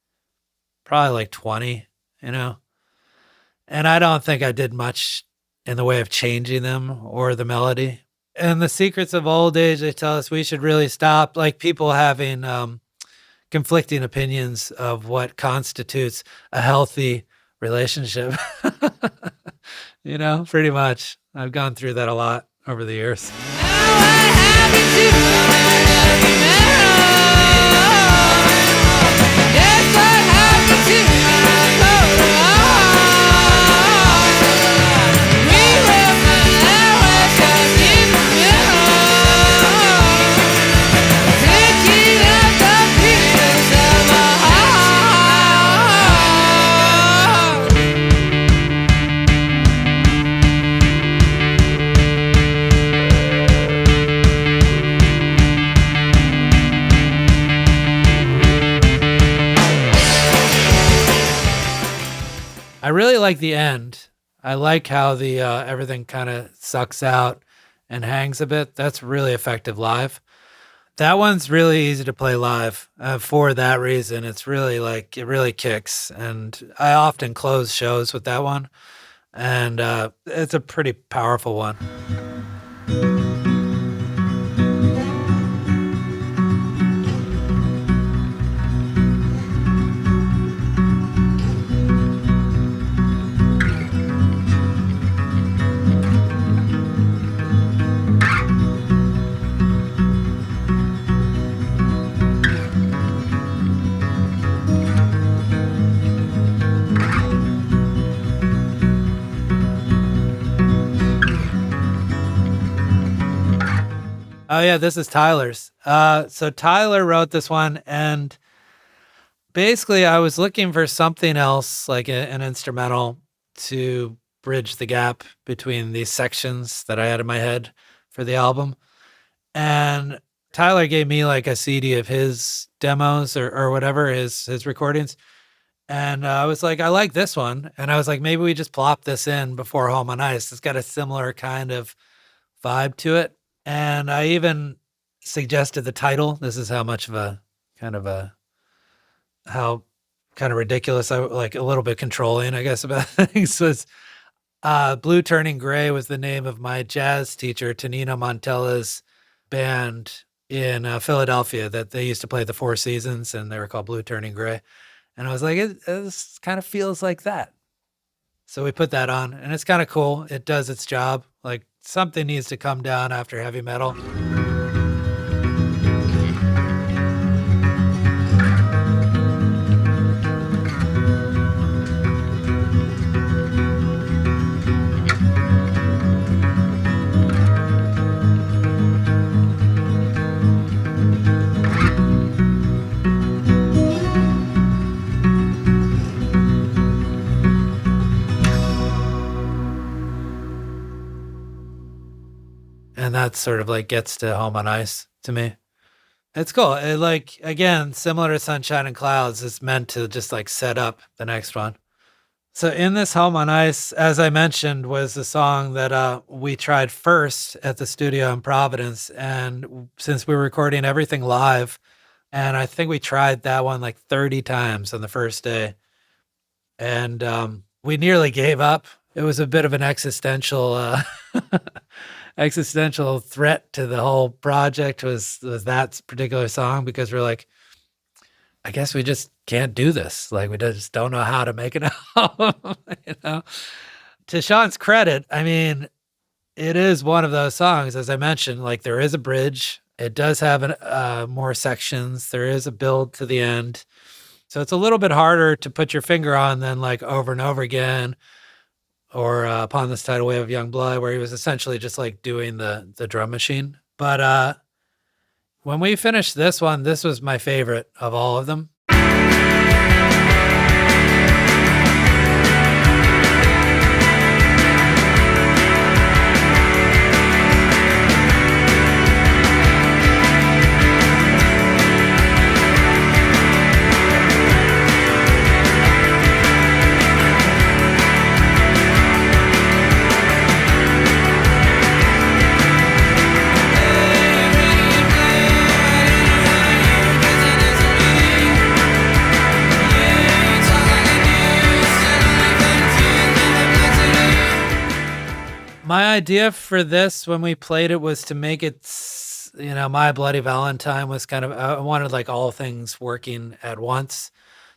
probably like 20, and I don't think I did much in the way of changing them or the melody. And the secrets of old age, they tell us we should really stop, like people having conflicting opinions of what constitutes a healthy relationship. Pretty much. I've gone through that a lot over the years. I really like the end. I like how the everything kind of sucks out and hangs a bit. That's really effective live. That one's really easy to play live for that reason. It's really it really kicks. And I often close shows with that one. And it's a pretty powerful one. Oh yeah, this is Tyler's. So Tyler wrote this one, and basically I was looking for something else, like an instrumental to bridge the gap between these sections that I had in my head for the album. And Tyler gave me like a CD of his demos or whatever, his recordings. And I was like, I like this one. And I was like, maybe we just plop this in before Home on Ice. It's got a similar kind of vibe to it. And I even suggested the title. This is how much of a how kind of ridiculous I like, a little bit controlling, I guess, about things. Was Blue Turning Gray was the name of my jazz teacher, Tonino Montella's band in Philadelphia, that they used to play the Four Seasons, and they were called Blue Turning Gray. And I was like, this kind of feels like that. So we put that on, and it's kind of cool. It does its job. Like, something needs to come down after heavy metal. And that sort of like gets to Home on Ice to me. It's cool. It, like, again, similar to Sunshine and Clouds, it's meant to just like set up the next one. So in this Home on Ice, as I mentioned, was the song that we tried first at the studio in Providence. And since we were recording everything live, and I think we tried that one like 30 times on the first day. And we nearly gave up. It was a bit of an existential existential threat to the whole project was that particular song, because we're like, I guess we just can't do this. Like, we just don't know how to make an album, you know? To Sean's credit, I mean, it is one of those songs, as I mentioned, like there is a bridge. It does have more sections. There is a build to the end. So it's a little bit harder to put your finger on than like Over and Over Again, or Upon This Tidal Wave of Young Blood, where he was essentially just like doing the drum machine. But when we finished this one, this was my favorite of all of them. My idea for this when we played it was to make it, you know, My Bloody Valentine was kind of, I wanted like all things working at once.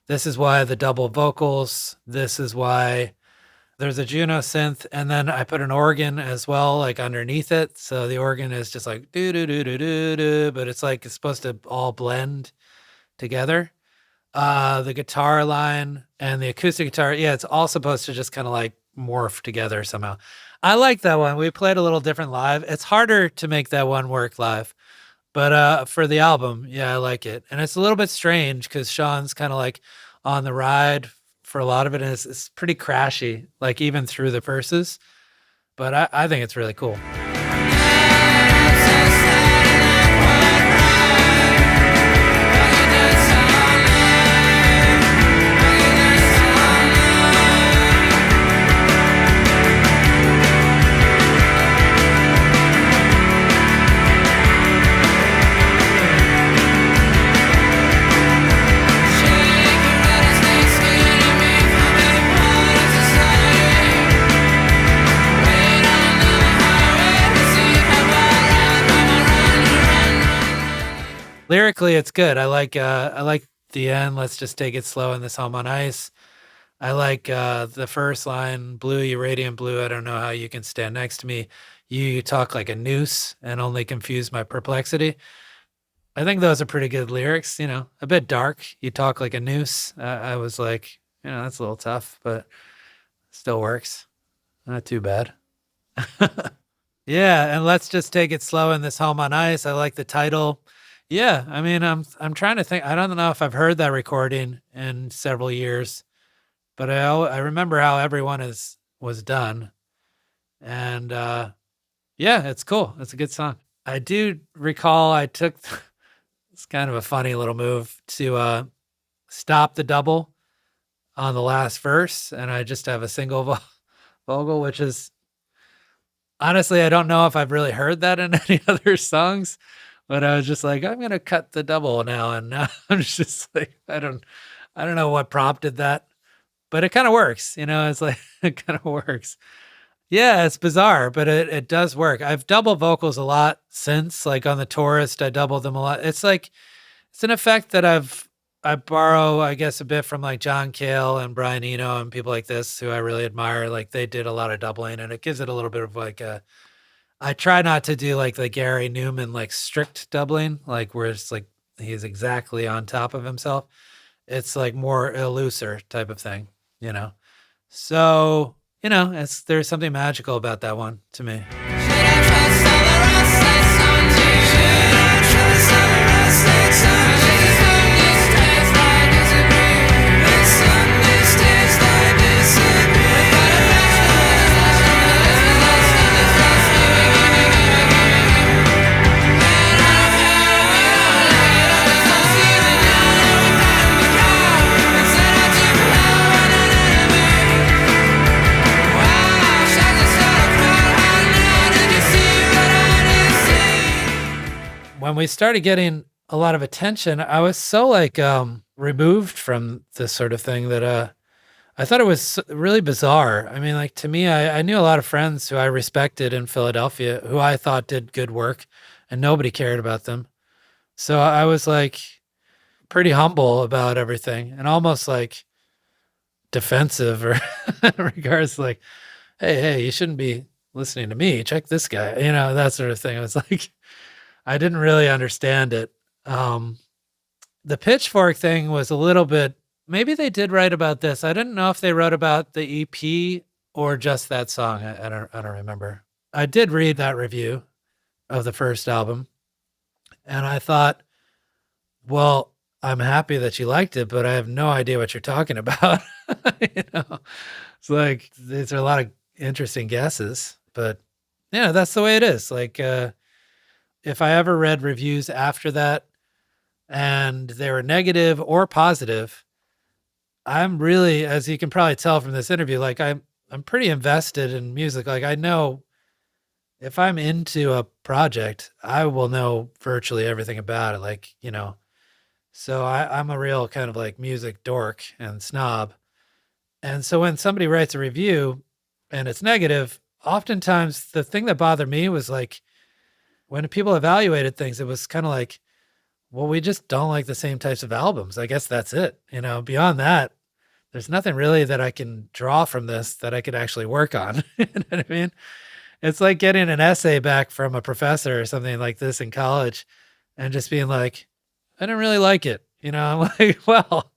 This is why the double vocals. This is why there's a Juno synth. And then I put an organ as well, like underneath it. So the organ is just like do do do do do do, but it's like it's supposed to all blend together. The guitar line and the acoustic guitar, yeah, it's all supposed to just kind of like morph together somehow. I like that one. We played a little different live. It's harder to make that one work live, but for the album, yeah, I like it. And it's a little bit strange because Sean's kind of like on the ride for a lot of it, and it's pretty crashy, like even through the verses. But I think it's really cool. Lyrically, it's good. I like the end. Let's just take it slow in this Home on Ice. I like the first line, blue, you radiant blue. I don't know how you can stand next to me. You talk like a noose and only confuse my perplexity. I think those are pretty good lyrics, you know, a bit dark. You talk like a noose. I was like, you know, that's a little tough, but still works. Not too bad. Yeah, and let's just take it slow in this Home on Ice. I like the title. Yeah, I mean, I'm trying to think. I don't know if I've heard that recording in several years, but I remember how everyone was done, and yeah, it's cool. It's a good song. I do recall I took it's kind of a funny little move to stop the double on the last verse, and I just have a single vocal, which is honestly I don't know if I've really heard that in any other songs. But I was just like, I'm gonna cut the double now, and now I'm just like, I don't know what prompted that, but it kind of works, It's like it kind of works. Yeah, it's bizarre, but it does work. I've doubled vocals a lot since, like on the Tourist, I doubled them a lot. It's like it's an effect that I borrow, I guess, a bit from like John Cale and Brian Eno and people like this who I really admire. Like they did a lot of doubling, and it gives it a little bit of like a. I try not to do like the Gary Newman like strict doubling, like where it's like he's exactly on top of himself. It's like more a looser type of thing, you know. So there's something magical about that one to me. When we started getting a lot of attention, I was so like removed from this sort of thing that I thought it was really bizarre. I mean, like to me, I knew a lot of friends who I respected in Philadelphia who I thought did good work, and nobody cared about them. So I was like pretty humble about everything and almost like defensive or in regards to like, hey, you shouldn't be listening to me. Check this guy, that sort of thing. I was like, I didn't really understand it. The Pitchfork thing was a little bit, maybe they did write about this. I didn't know if they wrote about the EP or just that song. I don't remember. I did read that review of the first album, and I thought, well, I'm happy that you liked it, but I have no idea what you're talking about. It's like, these are a lot of interesting guesses, but that's the way it is. Like, if I ever read reviews after that and they were negative or positive, I'm really, as you can probably tell from this interview, like I'm pretty invested in music. Like I know if I'm into a project, I will know virtually everything about it. Like, so I'm a real kind of like music dork and snob. And so when somebody writes a review and it's negative, oftentimes the thing that bothered me was like, when people evaluated things, it was kind of like, well, we just don't like the same types of albums. I guess that's it. Beyond that, there's nothing really that I can draw from this that I could actually work on. You know what I mean? It's like getting an essay back from a professor or something like this in college and just being like, I didn't really like it. I'm like, well,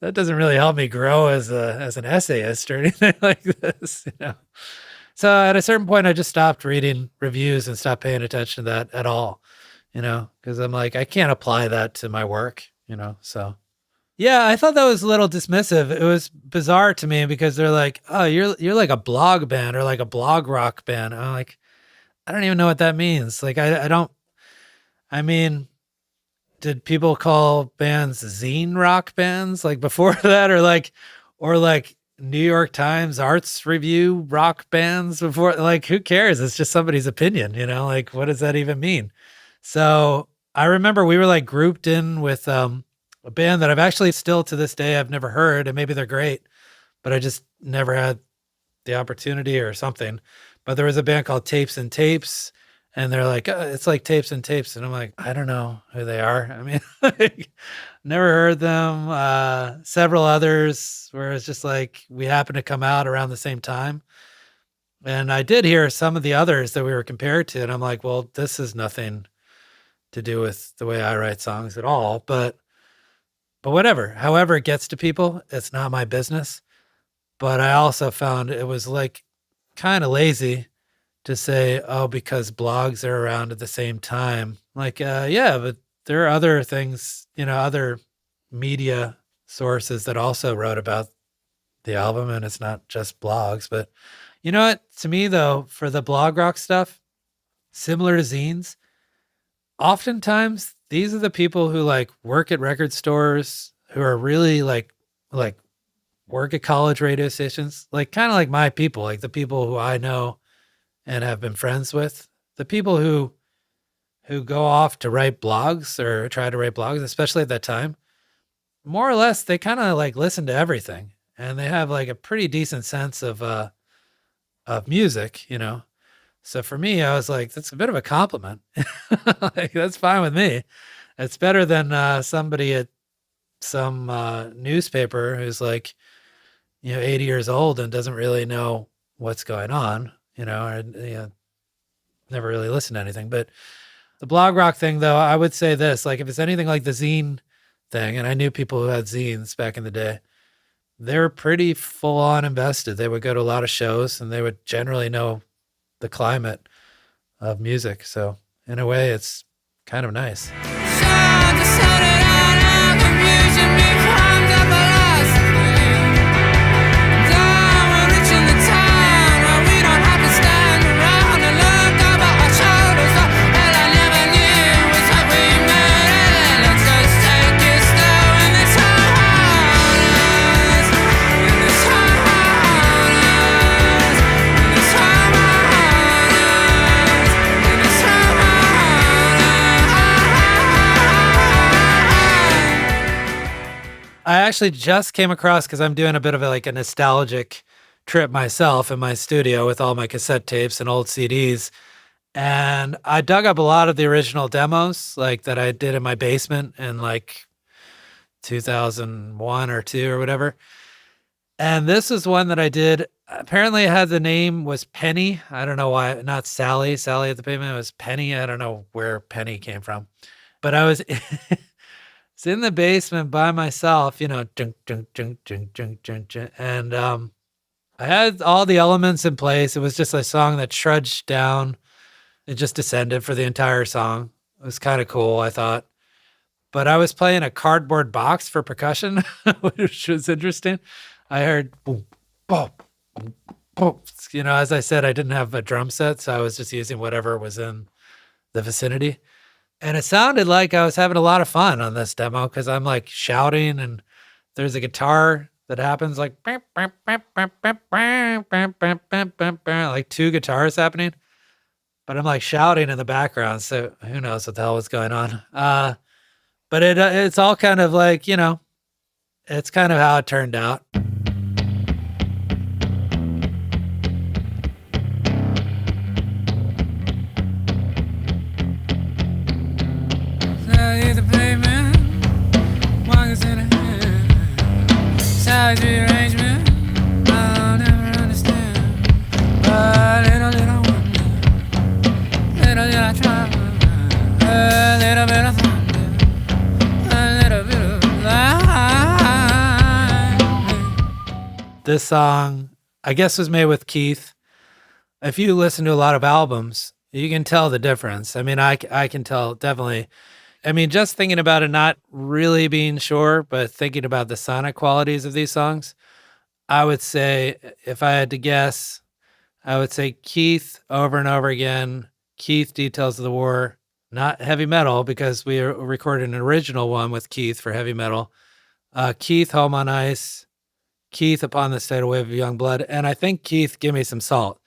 that doesn't really help me grow as an essayist or anything like this, So at a certain point, I just stopped reading reviews and stopped paying attention to that at all, because I'm like, I can't apply that to my work, so. Yeah, I thought that was a little dismissive. It was bizarre to me because they're like, oh, you're like a blog band or like a blog rock band. I'm like, I don't even know what that means. Like, I mean, did people call bands zine rock bands like before that or like New York Times arts review rock bands before? Like, who cares? It's just somebody's opinion, like, what does that even mean? So I remember we were like grouped in with a band that I've actually still to this day, I've never heard, and maybe they're great, but I just never had the opportunity or something. But there was a band called Tapes and Tapes, and they're like, it's like Tapes and Tapes. And I'm like, I don't know who they are. I mean, like, never heard them. Several others where it's just like, we happened to come out around the same time. And I did hear some of the others that we were compared to. And I'm like, well, this has nothing to do with the way I write songs at all. But whatever, however it gets to people, it's not my business. But I also found it was like kind of lazy to say, oh, because blogs are around at the same time. Like, yeah, but there are other things, other media sources that also wrote about the album, and it's not just blogs. But you know what? To me, though, for the blog rock stuff, similar to zines, oftentimes these are the people who like work at record stores, who are really like work at college radio stations, like kind of like my people, like the people who I know and have been friends with, the people who who go off to write blogs or try to write blogs, especially at that time, more or less, they kind of like listen to everything, and they have like a pretty decent sense of music, you know? So for me, I was like, that's a bit of a compliment. Like, that's fine with me. It's better than somebody at some newspaper who's like, 80 years old and doesn't really know what's going on, or never really listened to anything. But the blog rock thing, though, I would say this, like if it's anything like the zine thing, and I knew people who had zines back in the day, they were pretty full on invested. They would go to a lot of shows and they would generally know the climate of music. So in a way, it's kind of nice. I actually just came across, because I'm doing a bit of a nostalgic trip myself in my studio with all my cassette tapes and old CDs. And I dug up a lot of the original demos like that I did in my basement in like 2001 or 2 or whatever. And this was one that I did. Apparently it had the name was Penny. I don't know why, not Sally at the pavement. It was Penny. I don't know where Penny came from. But I was it's in the basement by myself, and I had all the elements in place. It was just a song that trudged down. It just descended for the entire song. It was kind of cool, I thought. But I was playing a cardboard box for percussion, which was interesting. I heard boom, boom, boom, boom. As I said, I didn't have a drum set, so I was just using whatever was in the vicinity. And it sounded like I was having a lot of fun on this demo because I'm like shouting, and there's a guitar that happens like 2 guitars happening, but I'm like shouting in the background. So who knows what the hell was going on. But it's all kind of like, it's kind of how it turned out. Rearrangement, I'll never understand. But little did I wonder, little did I try. A little bit of thunder, a little bit of lightning. This song, I guess, was made with Keith. If you listen to a lot of albums, you can tell the difference. I mean, I can tell definitely. I mean, just thinking about it, not really being sure, but thinking about the sonic qualities of these songs, I would say, if I had to guess, I would say Keith over and over again. Keith, Details of the War, not heavy metal, because we recorded an original one with Keith for heavy metal. Keith, Home on Ice. Keith, Upon the Tidal Wave of Young Blood. And I think Keith, Give Me Some Salt.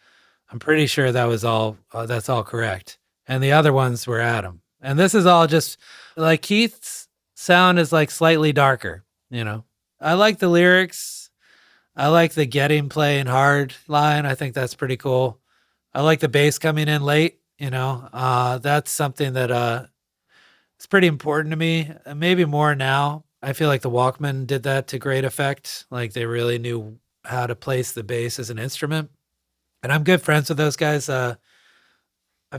I'm pretty sure that was all, that's all correct. And the other ones were Adam. And this is all just like Keith's sound is like slightly darker, I like the lyrics. I like the getting playing hard line. I think that's pretty cool. I like the bass coming in late, that's something that it's pretty important to me. Maybe more now. I feel like the Walkmen did that to great effect. Like they really knew how to place the bass as an instrument. And I'm good friends with those guys. I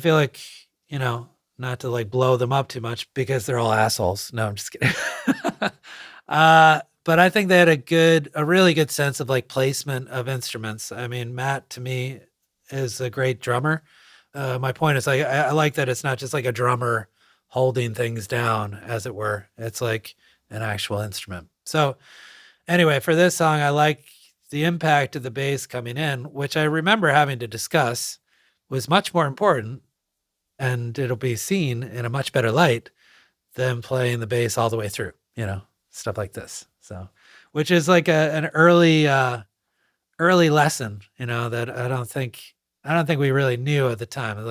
feel like, not to like blow them up too much because they're all assholes. No, I'm just kidding. But I think they had a really good sense of like placement of instruments. I mean, Matt to me is a great drummer. My point is I like that it's not just like a drummer holding things down, as it were. It's like an actual instrument. So anyway, for this song, I like the impact of the bass coming in, which I remember having to discuss was much more important, and it'll be seen in a much better light than playing the bass all the way through, stuff like this. So, which is like an early lesson, that I don't think we really knew at the time.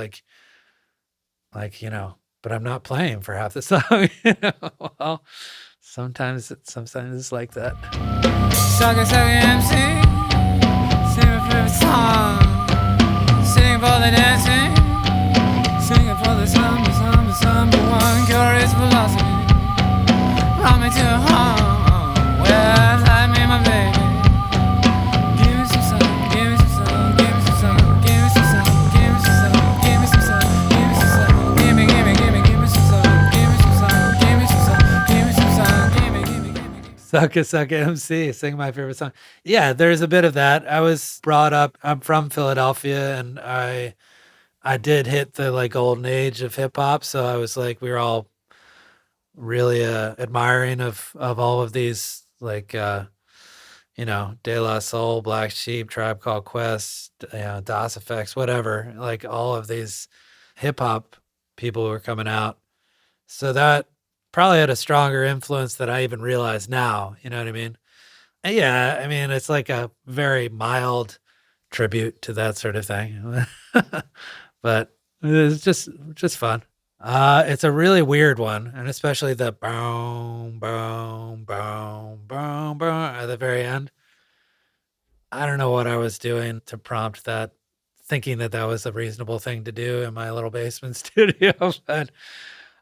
But but I'm not playing for half the song. You know? Well, sometimes it's like that. Sucker, MC, sing my favorite song. Sing for the dancing, sing it for the summer one. Curious philosophy, brought me to a home where I made my baby. Give me some sun, give me some sun, give me some sun, give me some sun, give me some sun, give me some sun, give me some sun, give me some sun, give me some sun, give me some sun, give me some sun, give me. Sucka MC, sing my favorite song. Yeah, there's a bit of that. I was brought up, I'm from Philadelphia, and I did hit the like golden age of hip hop. So I was like, we were all really admiring of all of these, like, you know, De La Soul, Black Sheep, Tribe Called Quest, you know, DOS Effects, whatever, like all of these hip hop people who were coming out. So that probably had a stronger influence than I even realize now. You know what I mean? And yeah, I mean, it's like a very mild tribute to that sort of thing. But it's just fun. It's a really weird one, and especially the boom, boom, boom, boom, boom at the very end. I don't know what I was doing to prompt that, thinking that was a reasonable thing to do in my little basement studio. But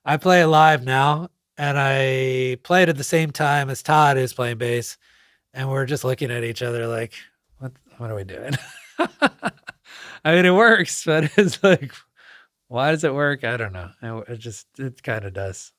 I play it live now, and I play it at the same time as Todd, who's playing bass, and we're just looking at each other like, what are we doing? I mean, it works, but it's like, why does it work? I don't know. It kind of does.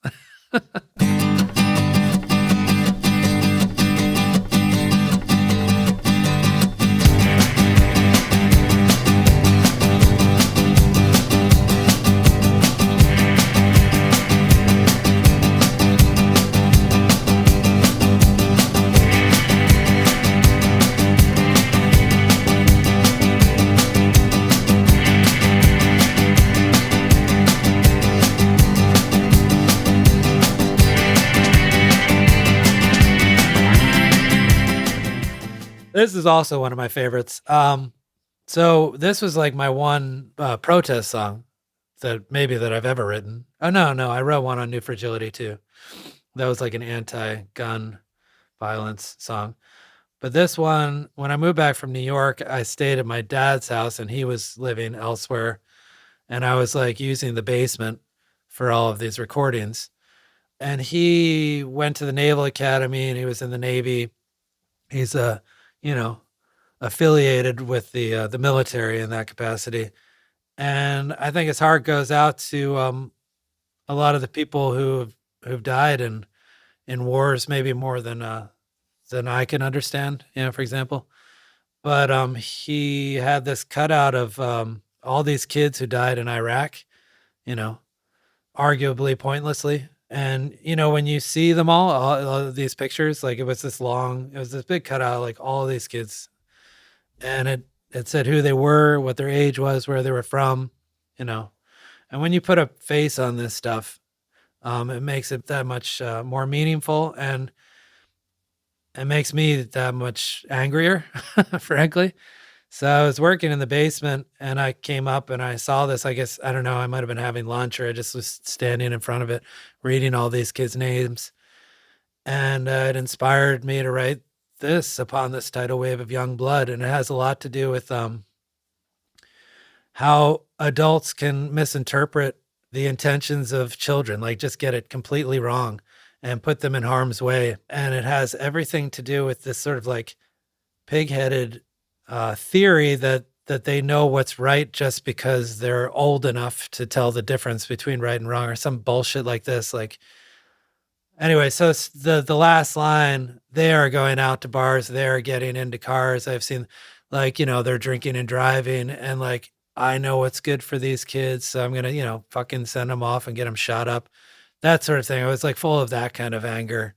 This is also one of my favorites. So this was like my one protest song that I've ever written. Oh, no, I wrote one on New Fragility too. That was like an anti-gun violence song. But this one, when I moved back from New York, I stayed at my dad's house and he was living elsewhere. And I was like using the basement for all of these recordings. And he went to the Naval Academy and he was in the Navy. He's affiliated with the military in that capacity. And I think his heart goes out to a lot of the people who've died in wars, maybe more than I can understand, for example. But he had this cutout of all these kids who died in Iraq, arguably pointlessly. And, when you see them all of these pictures, like it was this big cutout, like all of these kids. And it said who they were, what their age was, where they were from, And when you put a face on this stuff, it makes it that much more meaningful, and it makes me that much angrier, frankly. So I was working in the basement and I came up and I saw this. I guess, I don't know, I might have been having lunch or I just was standing in front of it, reading all these kids' names. And it inspired me to write this upon this tidal wave of young blood. And it has a lot to do with how adults can misinterpret the intentions of children, like just get it completely wrong and put them in harm's way. And it has everything to do with this sort of like pig-headed theory that they know what's right just because they're old enough to tell the difference between right and wrong, or some bullshit like this. Like, anyway, so it's the last line, they are going out to bars, they're getting into cars. I've seen, like, they're drinking and driving, and like, I know what's good for these kids, so I'm gonna, fucking send them off and get them shot up. That sort of thing. I was like full of that kind of anger.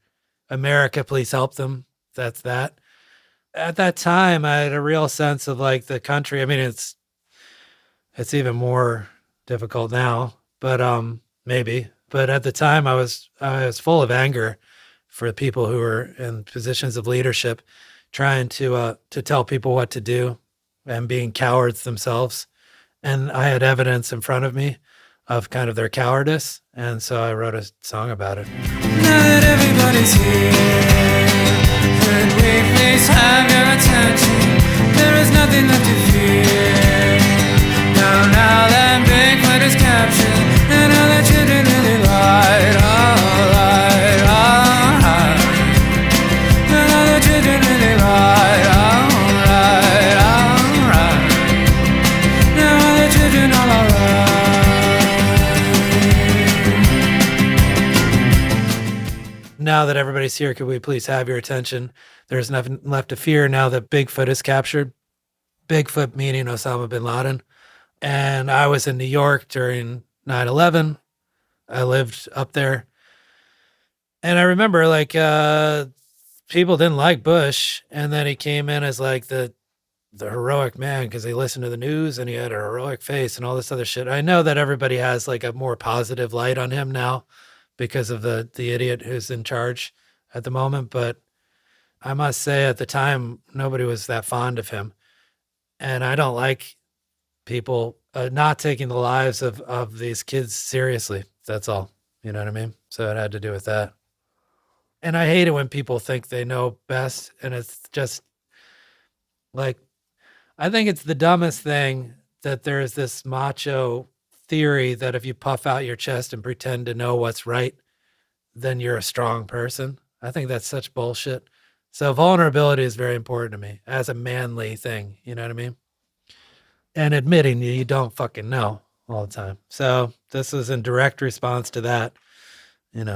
America, please help them. That's that. At that time, I had a real sense of like the country. I mean, it's even more difficult now, but maybe. But at the time, I was full of anger for the people who were in positions of leadership, trying to tell people what to do and being cowards themselves. And I had evidence in front of me of kind of their cowardice. And so I wrote a song about it. Now that everybody's here, could we please have your attention? There is nothing left to fear. Now that Bigfoot is captured, and all the children really light, alright, alright. And all the children really light, alright, alright. Now all the children all alright. Now that everybody's here, could we please have your attention? There's nothing left to fear now that Bigfoot is captured. Bigfoot meaning Osama bin Laden. And I was in New York during 9/11. I lived up there. And I remember like people didn't like Bush. And then he came in as like the heroic man because he listened to the news and he had a heroic face and all this other shit. I know that everybody has like a more positive light on him now because of the idiot who's in charge at the moment. But I must say at the time, nobody was that fond of him. And I don't like people not taking the lives of these kids seriously. That's all. You know what I mean? So it had to do with that. And I hate it when people think they know best. And it's just like, I think it's the dumbest thing that there's this macho theory that if you puff out your chest and pretend to know what's right, then you're a strong person. I think that's such bullshit. So vulnerability is very important to me as a manly thing. You know what I mean? And admitting you don't fucking know all the time. So this was in direct response to that,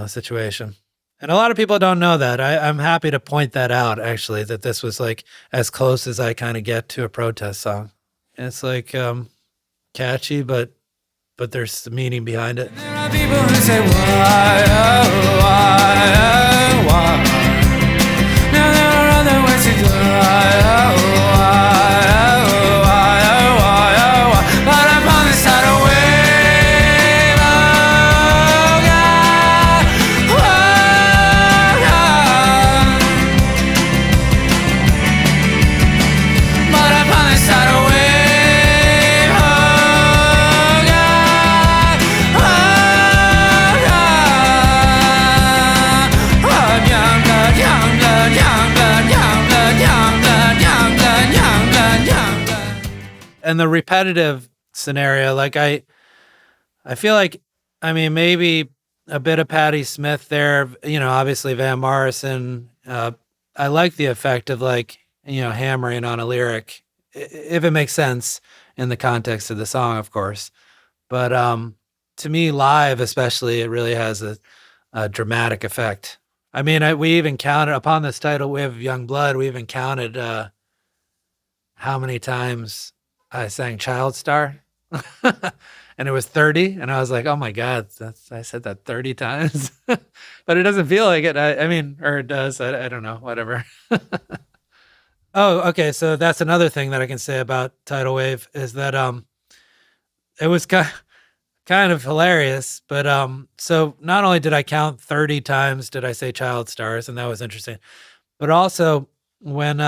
situation. And a lot of people don't know that. I'm happy to point that out, actually, that this was like as close as I kind of get to a protest song. It's like catchy, but there's the meaning behind it. There are people who say why, oh, why, oh, why. Now there are other ways to die, oh, why, oh, why, oh, why, oh, why. But upon this tidal wave, oh, God, oh, God. But upon this tidal wave, oh, God, oh, God. Oh, young blood, young blood, young blood, young blood, young blood, young blood, young blood, young blood. And the repetitive scenario, like I feel like, maybe a bit of Patti Smith there, obviously Van Morrison. I like the effect of like, hammering on a lyric, if it makes sense in the context of the song, of course. But to me, live especially, it really has a dramatic effect. We even counted upon this tidal wave of Young Blood. We even counted how many times I sang Child Star. And it was 30. And I was like, oh my God, I said that 30 times. But it doesn't feel like it. Or it does. I don't know, whatever. Oh, okay. So that's another thing that I can say about Tidal Wave is that it was kind of hilarious. But so not only did I count 30 times did I say Child Stars, and that was interesting, but also when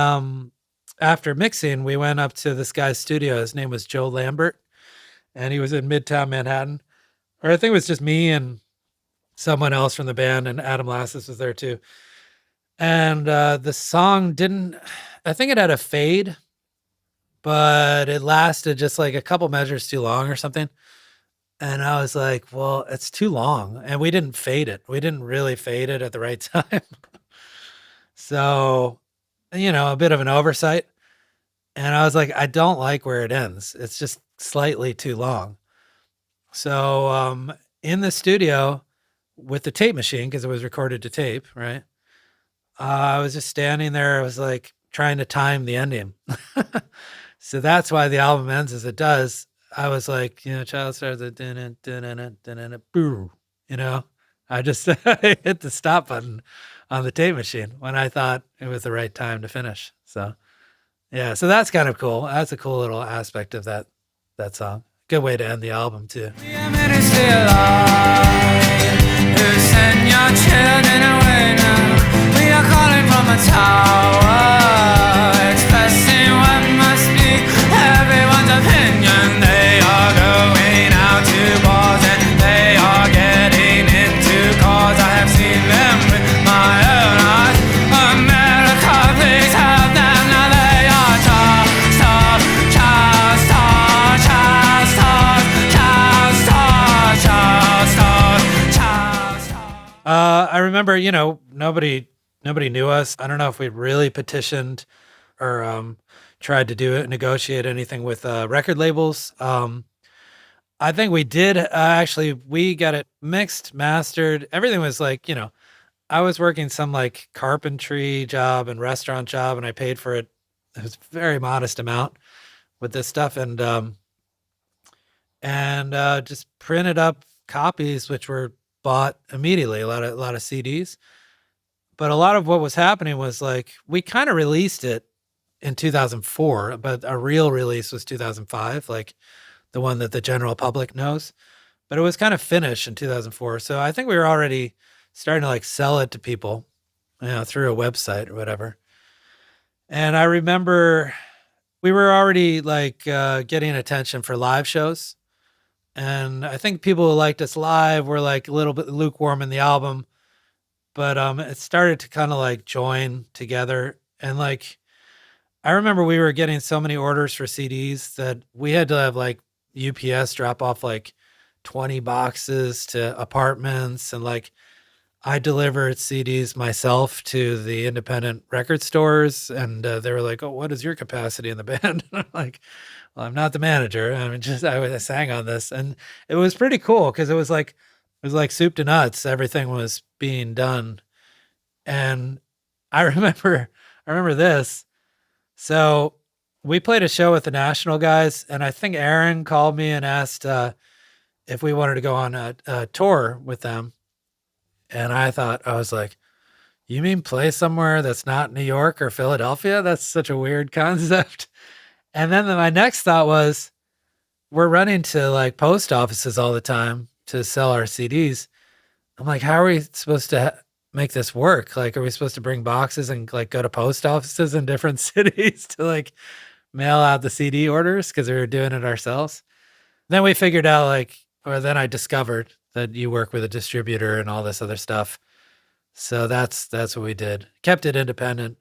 after mixing, we went up to this guy's studio. His name was Joe Lambert, and he was in Midtown Manhattan. Or I think it was just me and someone else from the band, and Adam Lasses was there too. And the song I think it had a fade, but it lasted just like a couple measures too long or something. And I was like, well, it's too long. And we didn't fade it. We didn't really fade it at the right time. So, a bit of an oversight. And I was like, I don't like where it ends. It's just slightly too long. So in the studio with the tape machine, because it was recorded to tape, right? I was just standing there. I was like trying to time the ending. So that's why the album ends as it does. I was like, Child Stars, boo, I just hit the stop button on the tape machine when I thought it was the right time to finish. So, yeah, so that's kind of cool. That's a cool little aspect of that song. Good way to end the album, too. We are meant to stay alive. Who send your children away now? We are calling from a tower, expressing what must be everyone's opinion. They are going out to bars and I remember, nobody knew us. I don't know if we really petitioned or tried to negotiate anything with record labels. I think we did. Actually, we got it mixed, mastered. Everything was like, I was working some like carpentry job and restaurant job, and I paid for it. It was a very modest amount with this stuff, and just printed up copies, which were bought immediately. A lot of CDs, but a lot of what was happening was like we kind of released it in 2004, but a real release was 2005, like the one that the general public knows. But it was kind of finished in 2004, so I think we were already starting to like sell it to people, through a website or whatever. And I remember we were already like getting attention for live shows. And I think people who liked us live were like a little bit lukewarm in the album, but it started to kind of like join together. And like, I remember we were getting so many orders for CDs that we had to have like UPS drop off like 20 boxes to apartments, and like I delivered CDs myself to the independent record stores, and they were like, "Oh, what is your capacity in the band?" And I'm like, "Well, I'm not the manager. I sang on this," and it was pretty cool because it was like soup to nuts. Everything was being done, and I remember this. So we played a show with the National guys, and I think Aaron called me and asked if we wanted to go on a tour with them. And I was like, you mean play somewhere that's not New York or Philadelphia? That's such a weird concept. And then my next thought was, we're running to like post offices all the time to sell our CDs. I'm like, how are we supposed to make this work? Like, are we supposed to bring boxes and like go to post offices in different cities to like mail out the CD orders? Cause we were doing it ourselves. Then we figured out then I discovered that you work with a distributor and all this other stuff. So that's what we did. Kept it independent,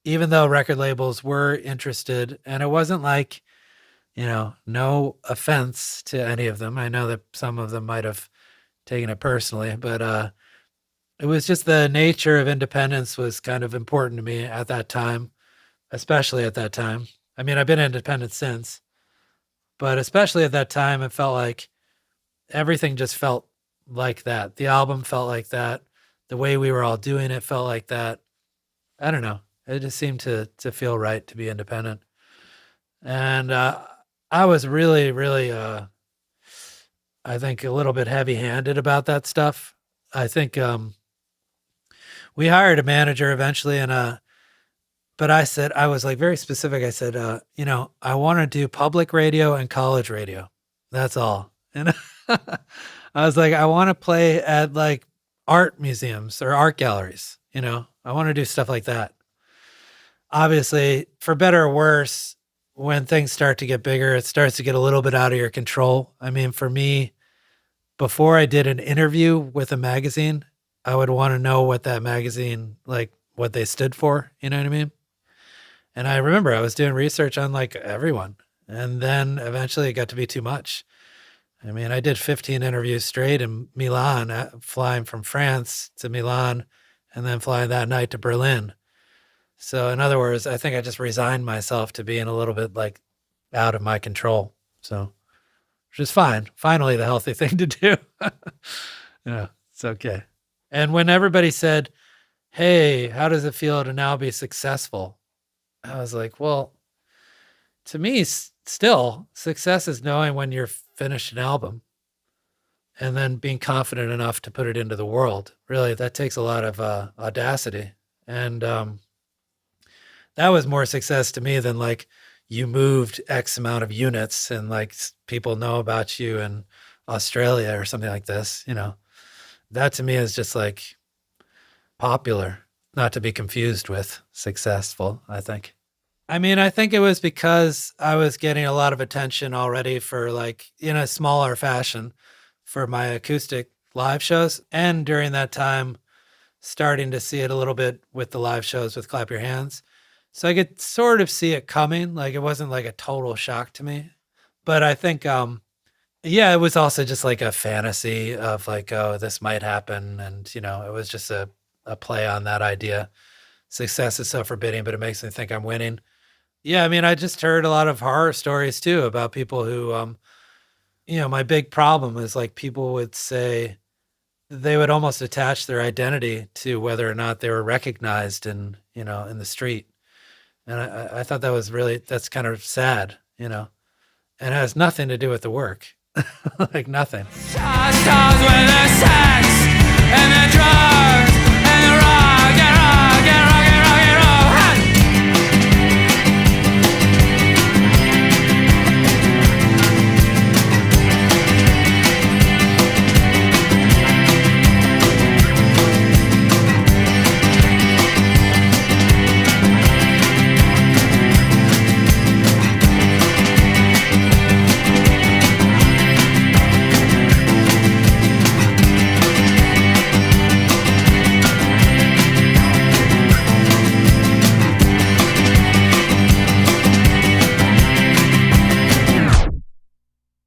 even though record labels were interested. And it wasn't like, no offense to any of them. I know that some of them might have taken it personally, but it was just the nature of independence was kind of important to me at that time, especially at that time. I mean, I've been independent since, but especially at that time, it felt like everything just felt like that. The album felt like that. The way we were all doing it felt like that. I don't know. It just seemed to feel right to be independent. And I was really, really, I think a little bit heavy-handed about that stuff. I think we hired a manager eventually, but I was like very specific. I said, I want to do public radio and college radio. That's all. And I was like, I want to play at like art museums or art galleries. I want to do stuff like that. Obviously, for better or worse, when things start to get bigger, it starts to get a little bit out of your control. I mean, for me, before I did an interview with a magazine, I would want to know what that magazine, like what they stood for. You know what I mean? And I remember I was doing research on like everyone. And then eventually it got to be too much. I mean, I did 15 interviews straight in Milan, flying from France to Milan and then flying that night to Berlin. So in other words, I think I just resigned myself to being a little bit like out of my control. So, which is fine. Finally, the healthy thing to do. It's okay. And when everybody said, hey, how does it feel to now be successful? I was like, well, to me, still, success is knowing when you're finished an album and then being confident enough to put it into the world. Really, that takes a lot of audacity. And that was more success to me than like you moved X amount of units and like people know about you in Australia or something like this. That to me is just like popular, not to be confused with successful, I think. I mean, I think it was because I was getting a lot of attention already for like in a smaller fashion for my acoustic live shows. And during that time, starting to see it a little bit with the live shows with Clap Your Hands. So I could sort of see it coming. Like it wasn't like a total shock to me. But I think Yeah, it was also just like a fantasy of like, oh, this might happen. And, it was just a play on that idea. Success is so forbidding, but it makes me think I'm winning. Yeah, I mean, I just heard a lot of horror stories too about people who, my big problem is like people would say they would almost attach their identity to whether or not they were recognized in the street. And I thought that's kind of sad, and it has nothing to do with the work, like nothing. Stars with the sex and the drugs and the rock and rock and rock and rock and roll. Hey!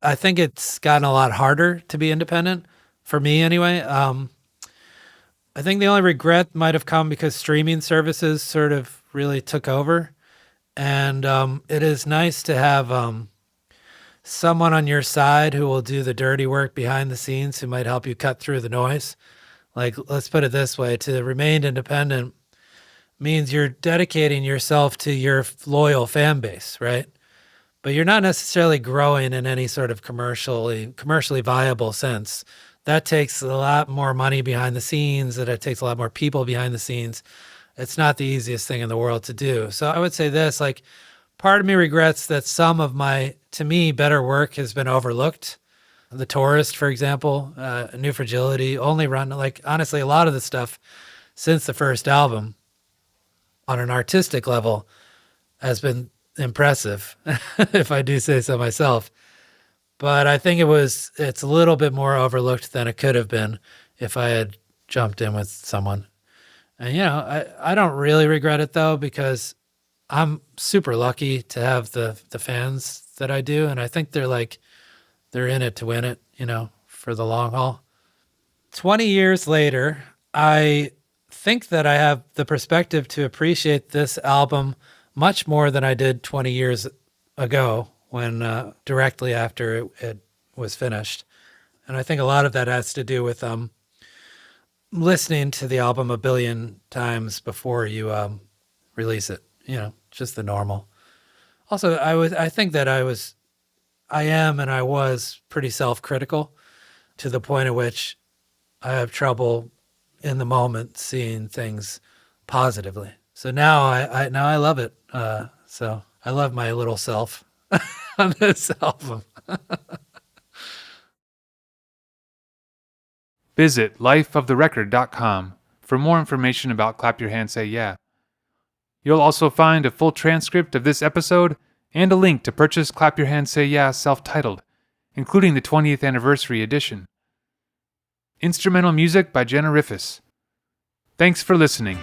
I think it's gotten a lot harder to be independent for me anyway. I think the only regret might have come because streaming services sort of really took over. And it is nice to have someone on your side who will do the dirty work behind the scenes, who might help you cut through the noise. Like, let's put it this way, to remain independent means you're dedicating yourself to your loyal fan base, right? But you're not necessarily growing in any sort of commercially viable sense. That takes a lot more money behind the scenes, and it takes a lot more people behind the scenes. It's not the easiest thing in the world to do. So I would say this, like, part of me regrets that some of my, to me, better work has been overlooked. The Tourist, for example, New Fragility, only run, like, honestly, a lot of the stuff since the first album on an artistic level has been impressive, if I do say so myself. But I think it's a little bit more overlooked than it could have been if I had jumped in with someone. And, I don't really regret it though, because I'm super lucky to have the fans that I do. And I think they're in it to win it, for the long haul. 20 years later, I think that I have the perspective to appreciate this album much more than I did 20 years ago when directly after it was finished. And I think a lot of that has to do with listening to the album a billion times before you release it, just the normal. Also, I think that I am and I was pretty self-critical to the point at which I have trouble in the moment seeing things positively. So now I love it. So I love my little self on this album. Visit lifeoftherecord.com for more information about Clap Your Hands Say Yeah. You'll also find a full transcript of this episode and a link to purchase Clap Your Hands Say Yeah self-titled, including the 20th anniversary edition. Instrumental music by Jenna Riffis. Thanks for listening.